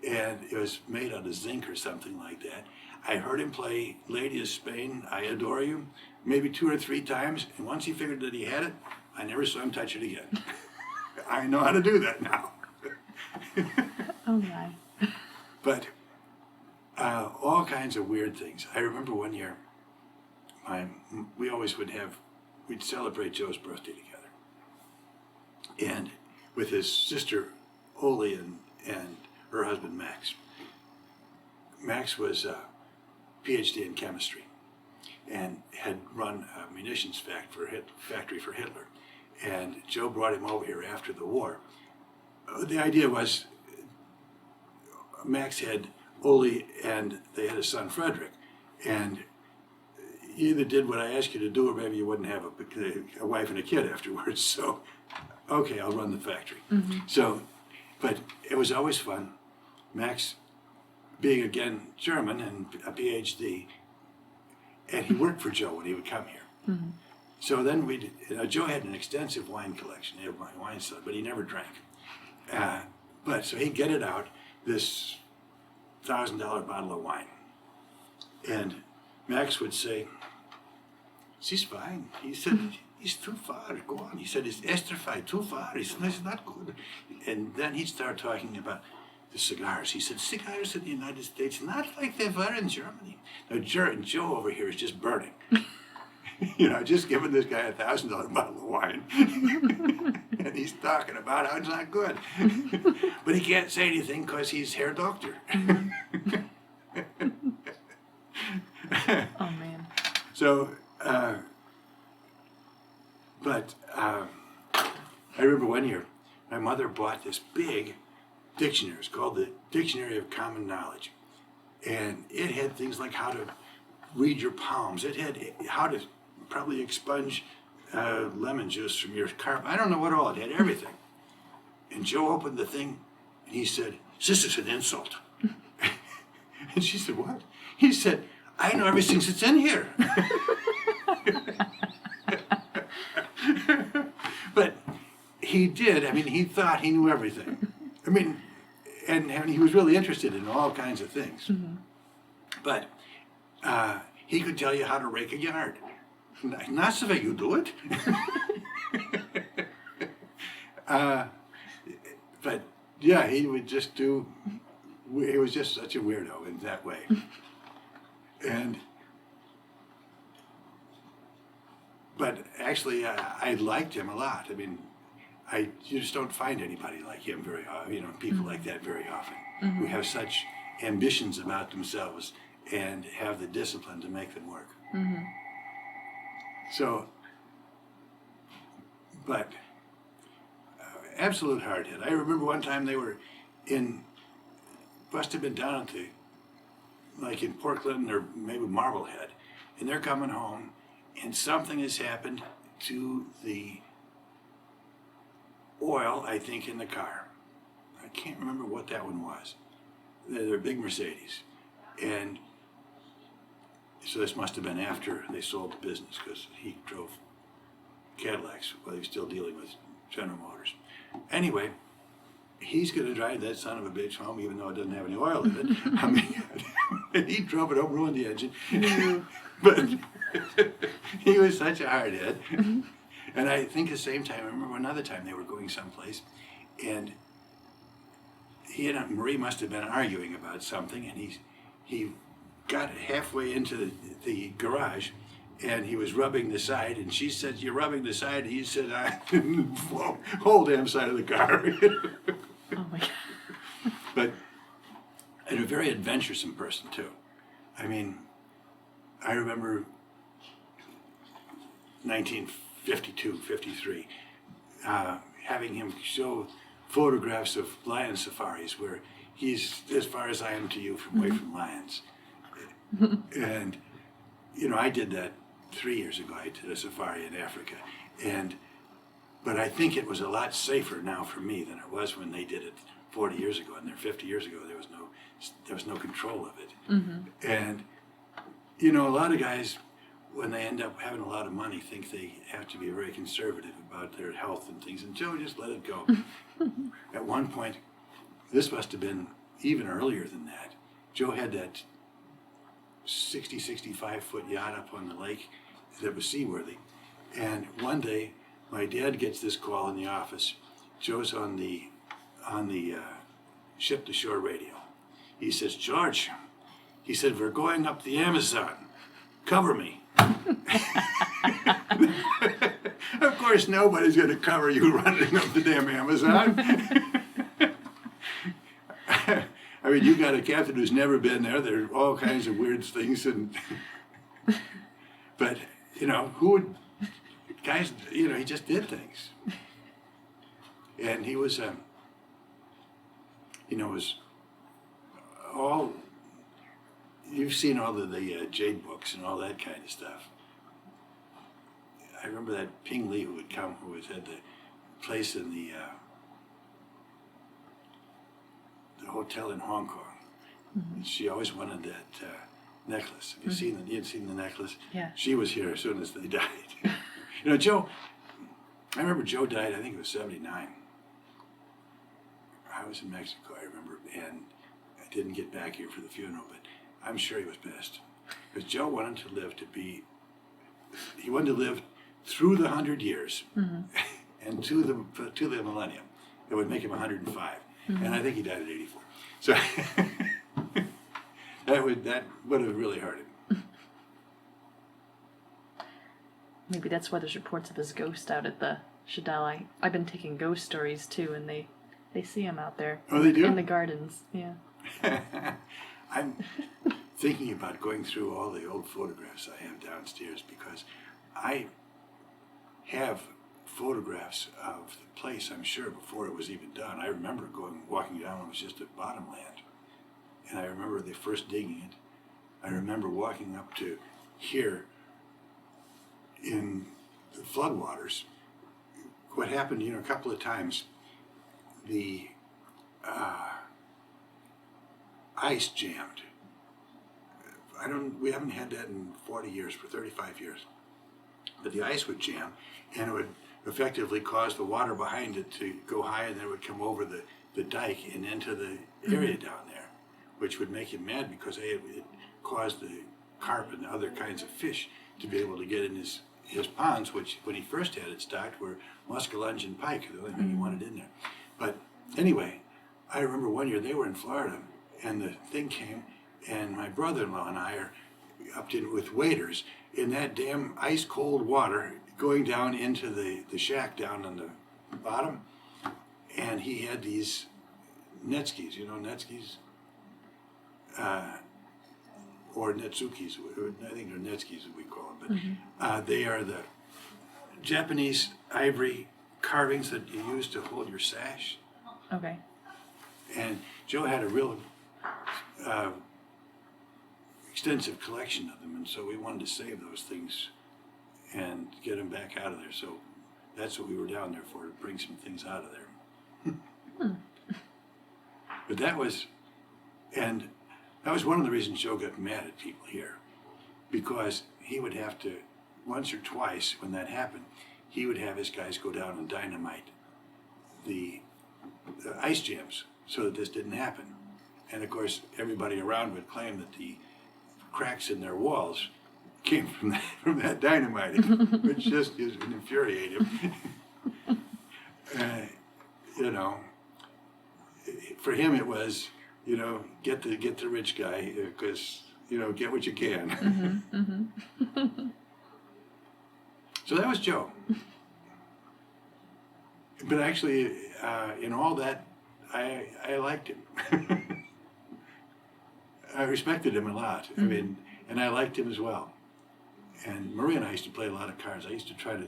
And it was made out of zinc or something like that. I heard him play Lady of Spain, I Adore You, maybe 2 or 3 times. And once he figured that he had it, I never saw him touch it again. I know how to do that now. Oh, my. But all kinds of weird things. I remember one year, we'd celebrate Joe's birthday together. And with his sister, Oli, and her husband, Max. Max was a PhD in chemistry and had run a munitions factory for Hitler. And Joe brought him over here after the war. The idea was Max had Ole and they had a son, Frederick. And you either did what I asked you to do, or maybe you wouldn't have a wife and a kid afterwards. So, okay, I'll run the factory. So, but it was always fun. Max, being again German and a PhD, and he worked for Joe when he would come here. So then Joe had an extensive wine collection. He had a wine cellar, but he never drank. But so he'd get it out, this $1,000 bottle of wine. And Max would say, she's fine. He said, he's too far, go on. He said, it's esterified, too far. He said, it's not good. And then he'd start talking about the cigars. He said, cigars in the United States, not like they were in Germany. Now, Joe over here is just burning. Just giving this guy a $1,000 bottle of wine. And he's talking about how it's not good. But he can't say anything because he's hair doctor. Oh, man. So, I remember one year, my mother bought this big dictionary. It's called the Dictionary of Common Knowledge. And it had things like how to read your palms. It had how to probably expunge lemon juice from your carpet. I don't know what all. It had everything. And Joe opened the thing, and he said, this is an insult. And she said, what? He said, I know everything that's in here. But he did. I mean, he thought he knew everything. I mean, and he was really interested in all kinds of things. But he could tell you how to rake a yard. Not the way you do it. But yeah, he would just do. He was just such a weirdo in that way. But actually, I liked him a lot. I mean, you just don't find anybody like him very often, people like that very often, who have such ambitions about themselves and have the discipline to make them work. So, but absolute hardhead. I remember one time they were must have been down at like in Portland or maybe Marblehead, and they're coming home, and something has happened to the oil, I think, in the car. I can't remember what that one was. They're a big Mercedes. And so this must have been after they sold the business, because he drove Cadillacs while he was still dealing with General Motors. Anyway, he's going to drive that son of a bitch home, even though it doesn't have any oil in it. I mean, he drove it home, ruined the engine. But he was such a hardhead. And I think at the same time, I remember another time they were going someplace, and he and Marie must have been arguing about something, and he got halfway into the garage, and he was rubbing the side, and she said, you're rubbing the side, and he said, whole damn side of the car. Oh my God. But, and a very adventuresome person too. I mean, I remember 1952, 53, having him show photographs of lion safaris where he's as far as I am to you from away from lions. And, I did that 3 years ago. I did a safari in Africa. But I think it was a lot safer now for me than it was when they did it 40 years ago. And there 50 years ago, there was no control of it. And, a lot of guys, when they end up having a lot of money, think they have to be very conservative about their health and things. And Joe just let it go. At one point, this must have been even earlier than that. Joe had that 65-foot yacht up on the lake that was seaworthy. And one day, my dad gets this call in the office. Joe's on the ship-to-shore radio. He says, George, he said, we're going up the Amazon. Cover me. Of course, nobody's going to cover you running up the damn Amazon. I mean, you got a captain who's never been there. There are all kinds of weird things, but who would? Guys, he just did things, and he was, was all you've seen all the Jade books and all that kind of stuff. I remember that Ping Li who would come, who was at the place in the hotel in Hong Kong. Mm-hmm. She always wanted that necklace. Have you seen the? You'd seen the necklace? Yeah. She was here as soon as they died. You know, Joe. I remember Joe died. I think it was '79. I was in Mexico. I remember, and I didn't get back here for the funeral, but I'm sure he was pissed because Joe wanted to live to be. He wanted to live through the 100 years and to the millennium. It would make him 105, and I think he died at 84. So that would have really hurt him. Maybe that's why there's reports of his ghost out at the Chadell. I've been taking ghost stories too, and they see him out there. Oh, they do? In the gardens, yeah. I'm thinking about going through all the old photographs I have downstairs because I have photographs of the place, I'm sure, before it was even done. I remember walking down when it was just a bottomland. And I remember they first digging it. I remember walking up to here in the floodwaters. What happened, a couple of times, the ice jammed. We haven't had that in 40 years, for 35 years. But the ice would jam, and it would effectively cause the water behind it to go high, and then it would come over the dike and into the area down there, which would make him mad because it caused the carp and other kinds of fish to be able to get in his ponds, which when he first had it stocked were muskellunge and pike, the only thing he wanted in there. But anyway, I remember one year they were in Florida, and the thing came, and my brother-in-law and I are up in with waders in that damn ice cold water going down into the shack down on the bottom, and he had these net skis, net skis, or netsukis, I think they're net skis as we call them, but they are the Japanese ivory carvings that you use to hold your sash. Okay. And Joe had a real extensive collection of them, and so we wanted to save those things and get them back out of there. So that's what we were down there for, to bring some things out of there. But that was one of the reasons Joe got mad at people here, because he would have to, once or twice when that happened, he would have his guys go down and dynamite the ice jams so that this didn't happen. And of course, everybody around would claim that the cracks in their walls came from that dynamiting, which just would infuriate him. For him it was, get the rich guy, because get what you can. So that was Joe. But actually, in all that, I liked him. I respected him a lot. I mean, and I liked him as well. And Maria and I used to play a lot of cards. I used to try to.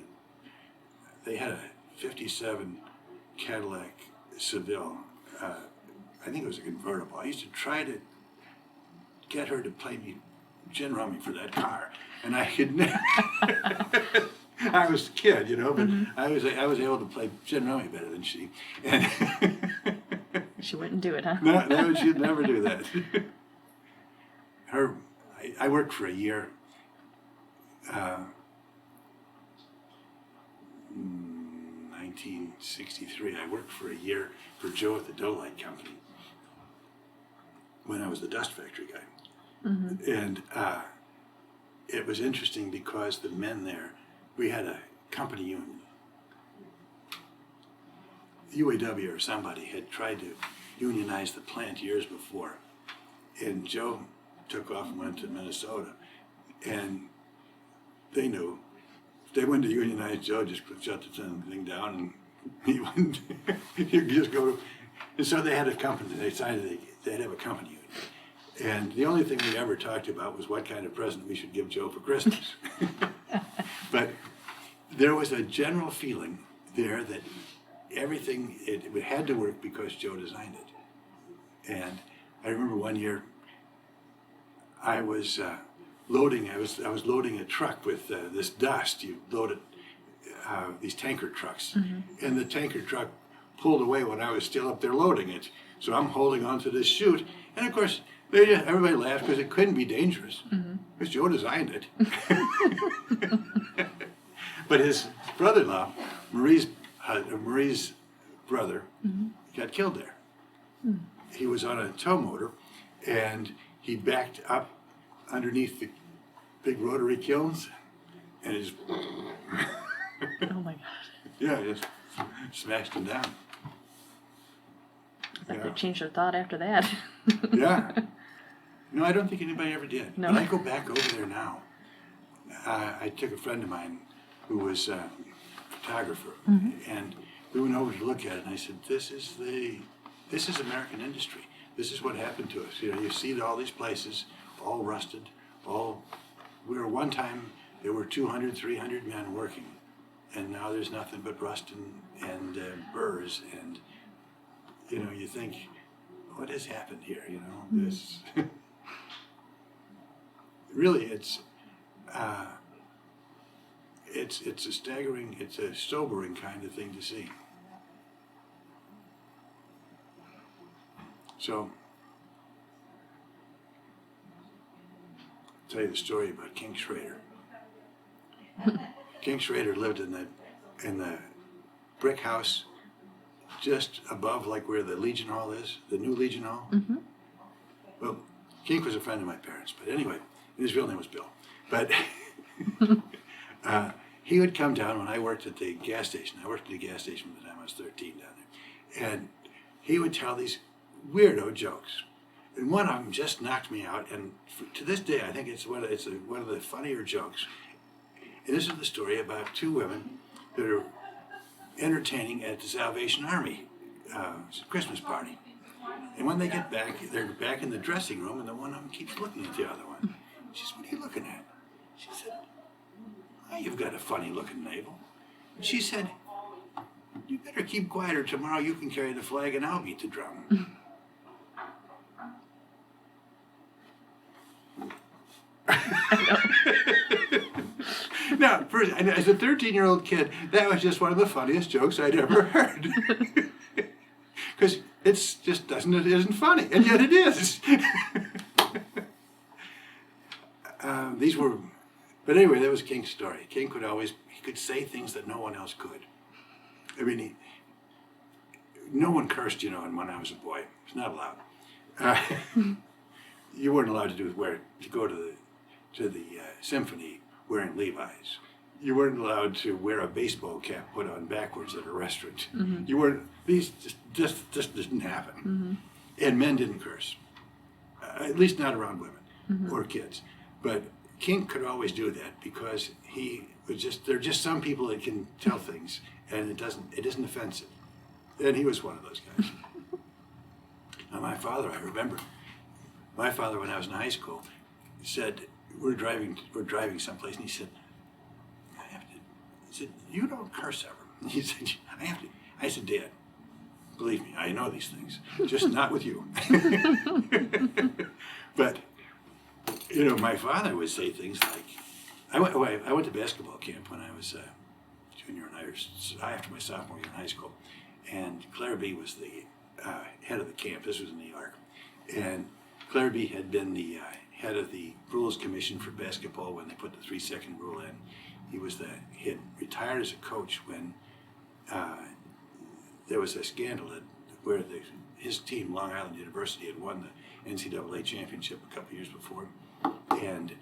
They had a '57 Cadillac Seville. I think it was a convertible. I used to try to get her to play me gin rummy for that car, and I could never. I was a kid, but I was able to play gin rummy better than she. And she wouldn't do it, huh? No, she'd never do that. I worked for a year. 1963. I worked for a year for Joe at the Doughlite Company when I was the dust factory guy. And it was interesting because the men there, we had a company union. UAW or somebody had tried to unionize the plant years before. And Joe took off and went to Minnesota. And they knew if they wanted to unionize Joe, just shut the thing down and he wouldn't. He'd just go. And so they had a company. They decided they'd have a company union. And the only thing we ever talked about was what kind of present we should give Joe for Christmas. But there was a general feeling there that everything, it had to work because Joe designed it. And I remember one year, I was loading. I was loading a truck with this dust. You loaded these tanker trucks, and the tanker truck pulled away when I was still up there loading it. So I'm holding onto this chute, and of course everybody laughed because it couldn't be dangerous because Joe designed it. But his brother-in-law, Marie's brother, got killed there. He was on a tow motor, and he backed up underneath the big rotary kilns, and just Oh my God. yeah, just smashed him down. I bet they changed their thought after that. Yeah. No, I don't think anybody ever did. No. But I go back over there now. I took a friend of mine who was a photographer, and we went over to look at it, and I said, this is American industry. This is what happened to us. You know, you see all these places, all rusted, one time, there were 200, 300 men working, and now there's nothing but rust and burrs, and, you know, you think, what has happened here, you know? This really, it's a staggering, it's a sobering kind of thing to see. So, I'll tell you the story about King Schroeder. King Schroeder lived in the brick house just above, like where the Legion Hall is, the new Legion Hall. Well, King was a friend of my parents, but anyway, his real name was Bill. But he would come down when I worked at the gas station. I worked at the gas station from the time I was 13 down there. And he would tell these weirdo jokes. And one of them just knocked me out. And to this day, I think it's one of the funnier jokes. And this is the story about two women that are entertaining at the Salvation Army Christmas party. And when they get back, they're back in the dressing room, and the one of them keeps looking at the other one. She says, "What are you looking at?" She said, "Oh, you've got a funny-looking navel." And she said, "You better keep quiet, or tomorrow you can carry the flag and I'll beat the drum." Now, first, as a 13-year-old kid, that was just one of the funniest jokes I'd ever heard. Because it isn't funny, and yet it is. But anyway, that was King's story. King could say things that no one else could. I mean, no one cursed, you know, when I was a boy. It's not allowed. You weren't allowed to go to the symphony wearing Levi's. You weren't allowed to wear a baseball cap put on backwards at a restaurant. You weren't. These just didn't happen. And men didn't curse, at least not around women or kids. But King could always do that because he was just. There are just some people that can tell things, and it isn't offensive. And he was one of those guys. Now, my father, I remember. My father, when I was in high school, said, we're driving someplace, and he said, "You don't curse ever." He said, "I have to." I said, "Dad, believe me, I know these things, just not with you." But, you know, my father would say things like, I went to basketball camp when I was a junior and after my sophomore year in high school, and Claire B was the head of the camp. This was in New York, and Claire B had been the head of the rules commission for basketball when they put the 3-second rule in. He had retired as a coach when there was a scandal where his team, Long Island University, had won the NCAA championship a couple years before, and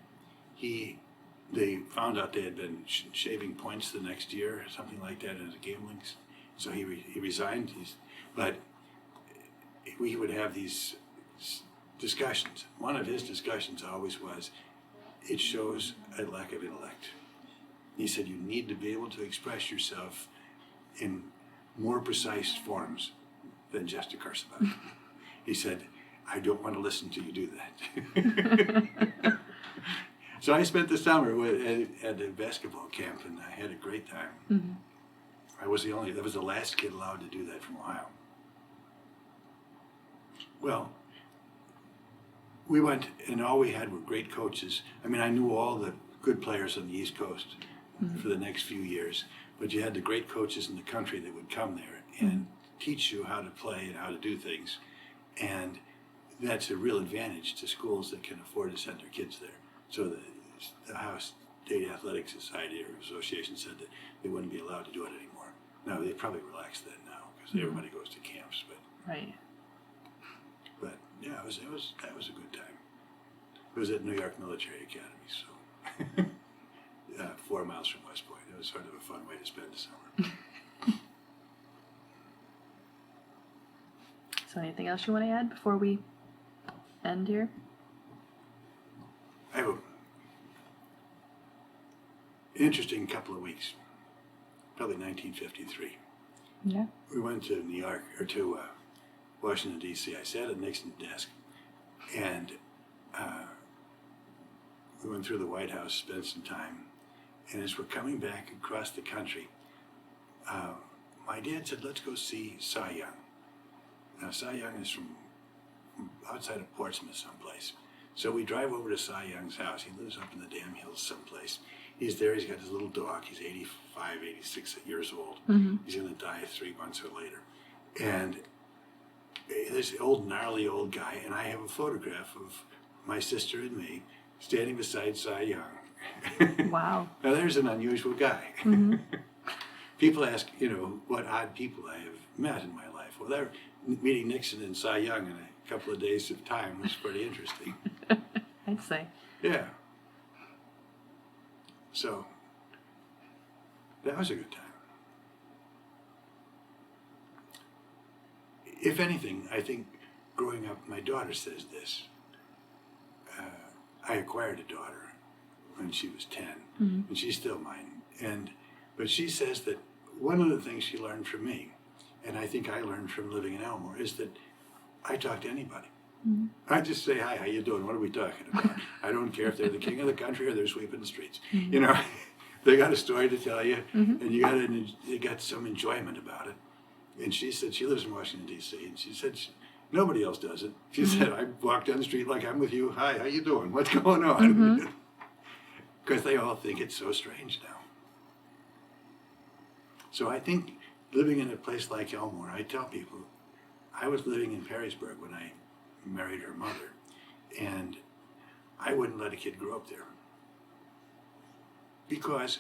they found out they had been shaving points the next year or something like that as a gambling. So he resigned. But we would have these discussions. One of his discussions always was, it shows a lack of intellect. He said, you need to be able to express yourself in more precise forms than just to curse about it. He said, I don't want to listen to you do that. So I spent the summer at a basketball camp, and I had a great time. I was that was the last kid allowed to do that from Ohio. Well, we went, and all we had were great coaches. I mean, I knew all the good players on the East Coast for the next few years, but you had the great coaches in the country that would come there and teach you how to play and how to do things. And that's a real advantage to schools that can afford to send their kids there. So the Ohio State Athletic Society or Association said that they wouldn't be allowed to do it anymore. Now, they probably relaxed that now because everybody goes to camps. Right. But yeah, that was a good time. It was at New York Military Academy, so 4 miles from West Point. It was sort of a fun way to spend the summer. So anything else you want to add before we end here? I have an interesting couple of weeks, probably 1953. Yeah. We went to New York, or to Washington, D.C. I sat at Nixon's desk, and we went through the White House, spent some time, and as we're coming back across the country, my dad said, let's go see Cy Young. Now, Cy Young is from outside of Portsmouth someplace. So we drive over to Cy Young's house. He lives up in the damn hills someplace. He's there, he's got his little dog. He's 85, 86 years old. He's going to die 3 months or later. And this old, gnarly old guy, and I have a photograph of my sister and me standing beside Cy Young. Wow. Now, there's an unusual guy. People ask, what odd people I have met in my life. Well, meeting Nixon and Cy Young in a couple of days of time was pretty interesting. I'd say. Yeah. So, that was a good time. If anything, I think growing up, my daughter says this. I acquired a daughter when she was 10, and she's still mine. But she says that one of the things she learned from me, and I think I learned from living in Elmore, is that I talk to anybody. I just say, hi, how you doing? What are we talking about? I don't care if they're the king of the country or they're sweeping the streets. They got a story to tell you, and you got some enjoyment about it. And she said she lives in Washington, D.C., and she said nobody else does it. She said, I walk down the street like I'm with you. Hi, how you doing? What's going on? Because they all think it's so strange now. So I think living in a place like Elmore, I tell people, I was living in Perrysburg when I married her mother, and I wouldn't let a kid grow up there because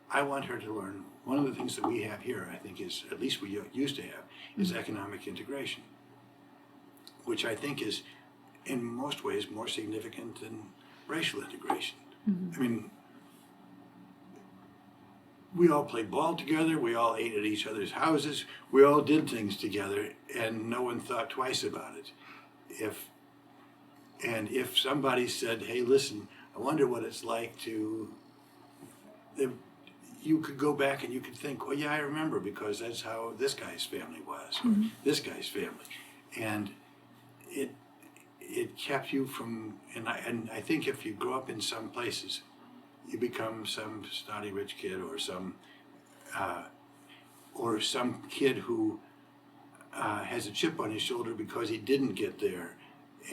I want her to learn. One of the things that we have here, I think, is, at least we used to have, is economic integration, which I think is, in most ways, more significant than racial integration. I mean, we all played ball together, we all ate at each other's houses, we all did things together, and no one thought twice about it. If somebody said, hey, listen, I wonder what it's like to, you could go back and you could think, well, yeah, I remember, because that's how this guy's family was, or this guy's family. And it kept you from, and I think if you grow up in some places, you become some snotty rich kid, or some kid who has a chip on his shoulder because he didn't get there.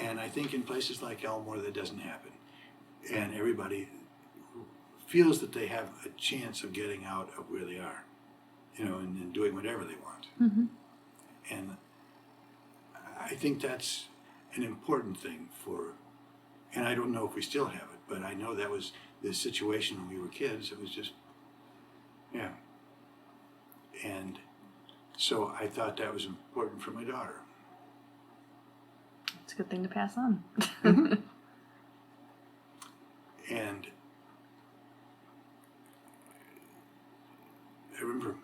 And I think in places like Elmore that doesn't happen. And everybody feels that they have a chance of getting out of where they are, and doing whatever they want. And I think that's an important thing and I don't know if we still have it, but I know that was the situation when we were kids. It was just, yeah. And so I thought that was important for my daughter. It's a good thing to pass on. And I remember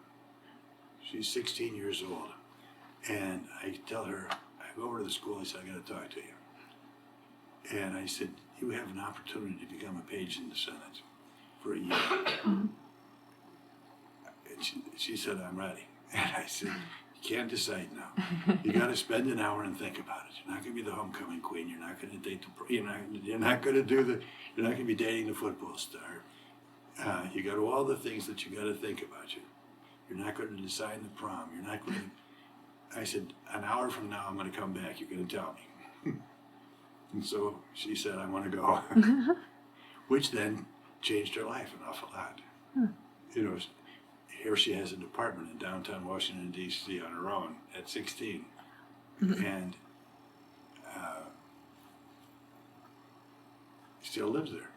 she's 16 years old, and I tell her, I go over to the school, I said, I got to talk to you. And I said, you have an opportunity to become a page in the Senate for a year. And she said, I'm ready. And I said, you can't decide now. You got to spend an hour and think about it. You're not going to be the homecoming queen. You're not going to date you're not going to be dating the football star. You got all the things that you got to think about. You're not going to decide the prom. You're not going to. I said, an hour from now, I'm going to come back. You're going to tell me. And so she said, I want to go, which then changed her life an awful lot. You know, here she has an apartment in downtown Washington, D.C. on her own at 16. And still lives there.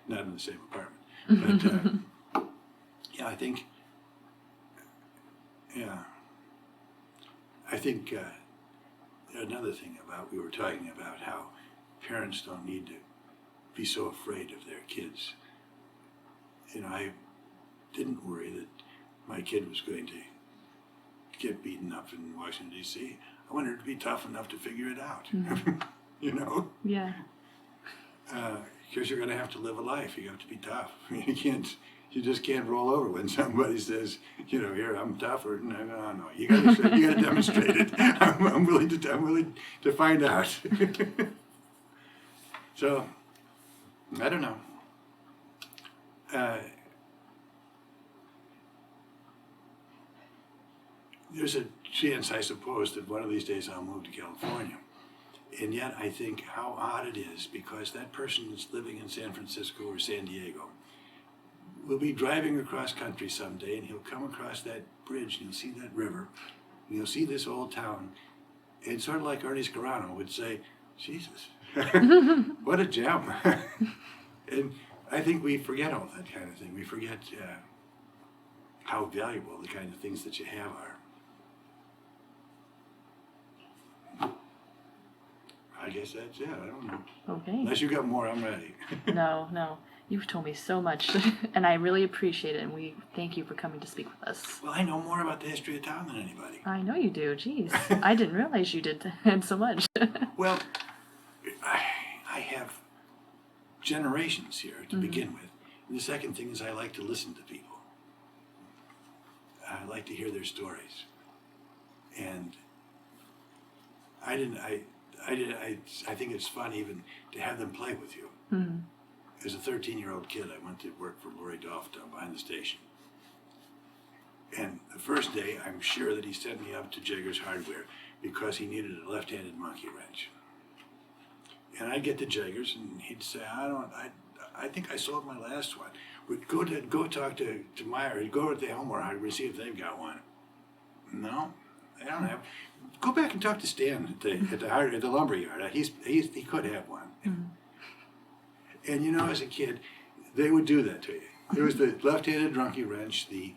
Not in the same apartment. But yeah, I think another thing about, we were talking about how parents don't need to be so afraid of their kids. You know, I didn't worry that my kid was going to get beaten up in Washington, D.C. I wanted her to be tough enough to figure it out. You know? Yeah. Because you're going to have to live a life. You have to be tough. You just can't roll over when somebody says, you know, here, I'm tougher. No. You got to demonstrate it. I'm willing to find out. So, I don't know. There's a chance, I suppose, that one of these days I'll move to California. And yet I think how odd it is, because that person that's living in San Francisco or San Diego will be driving across country someday, and he'll come across that bridge, and he'll see that river, and he'll see this old town, and sort of like Ernie Scarano would say, Jesus, what a gem. And I think we forget all that kind of thing. We forget how valuable the kind of things that you have are. I guess that's it. I don't know. Okay. Unless you got more, I'm ready. No. You've told me so much, and I really appreciate it, and we thank you for coming to speak with us. Well, I know more about the history of town than anybody. I know you do. Jeez. I didn't realize you did so much. Well, I have generations here to begin with. And the second thing is I like to listen to people. I like to hear their stories. And I think it's fun even to have them play with you. As a 13-year-old kid, I went to work for Lori Dolph down behind the station. And the first day, I'm sure that he sent me up to Jaggers Hardware because he needed a left-handed monkey wrench. And I'd get to Jaggers, and he'd say, I think I sold my last one. We'd go talk to Meyer. He'd go to the Elmore Hardware and see if they've got one. No, they don't have. Go back and talk to Stan at the lumber yard. He could have one. And you know, as a kid, they would do that to you. There was the left-handed drunky wrench, the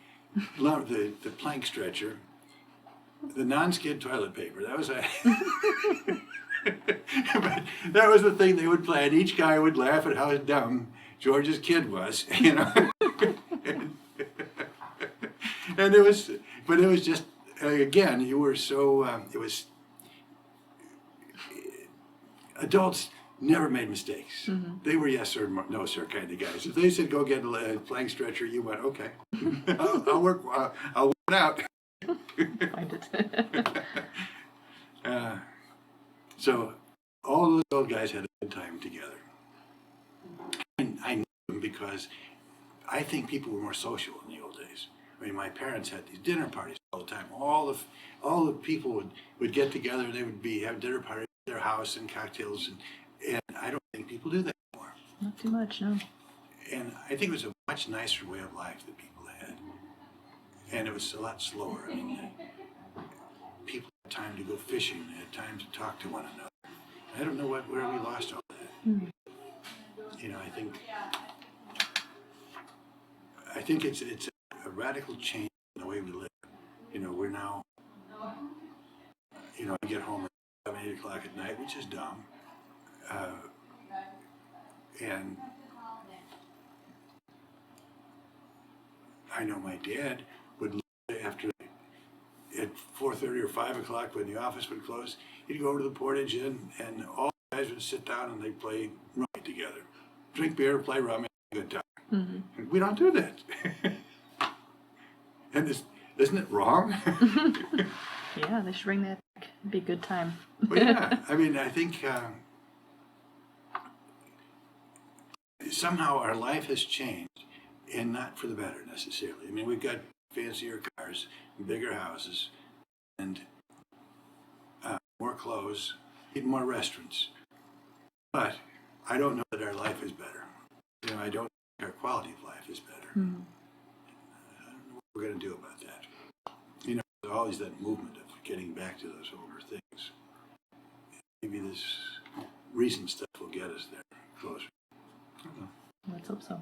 plank stretcher, the non-skid toilet paper. That was but that was the thing they would play, and each guy would laugh at how dumb George's kid was, you know. And it was just, again, you were so, it was, adults never made mistakes. They were yes sir, no sir kind of guys. If they said go get a plank stretcher, you went, okay, I'll work it out. Find it. So all those old guys had a good time together. And I knew them because I think people were more social in the old days. I mean, my parents had these dinner parties all the time. All the people would get together, and they would have dinner parties at their house and cocktails, and I don't think people do that anymore. Not too much, no. And I think it was a much nicer way of life that people had. And it was a lot slower. I mean, people had time to go fishing. They had time to talk to one another. I don't know where we lost all that. You know, I think it's a radical change in the way we live. You know, we're now, you know, I get home at 7, 8 o'clock at night, which is dumb. And I know my dad would leave after at 4:30 or 5 o'clock when the office would close. He'd go over to the Portage Inn, and all the guys would sit down and they'd play rummy together, drink beer, play rummy, have a good time. And we don't do that. And isn't it wrong? Yeah, they should bring that back. It'd be a good time. Well, yeah, I mean, I think somehow our life has changed, and not for the better necessarily. I mean, we've got fancier cars, bigger houses, and more clothes, even more restaurants. But I don't know that our life is better. You know, I don't think our quality of life is better. I don't know what we're going to do about that. You know, there's always that movement of getting back to those older things. Maybe this recent stuff will get us there closer. I don't know. Let's hope so.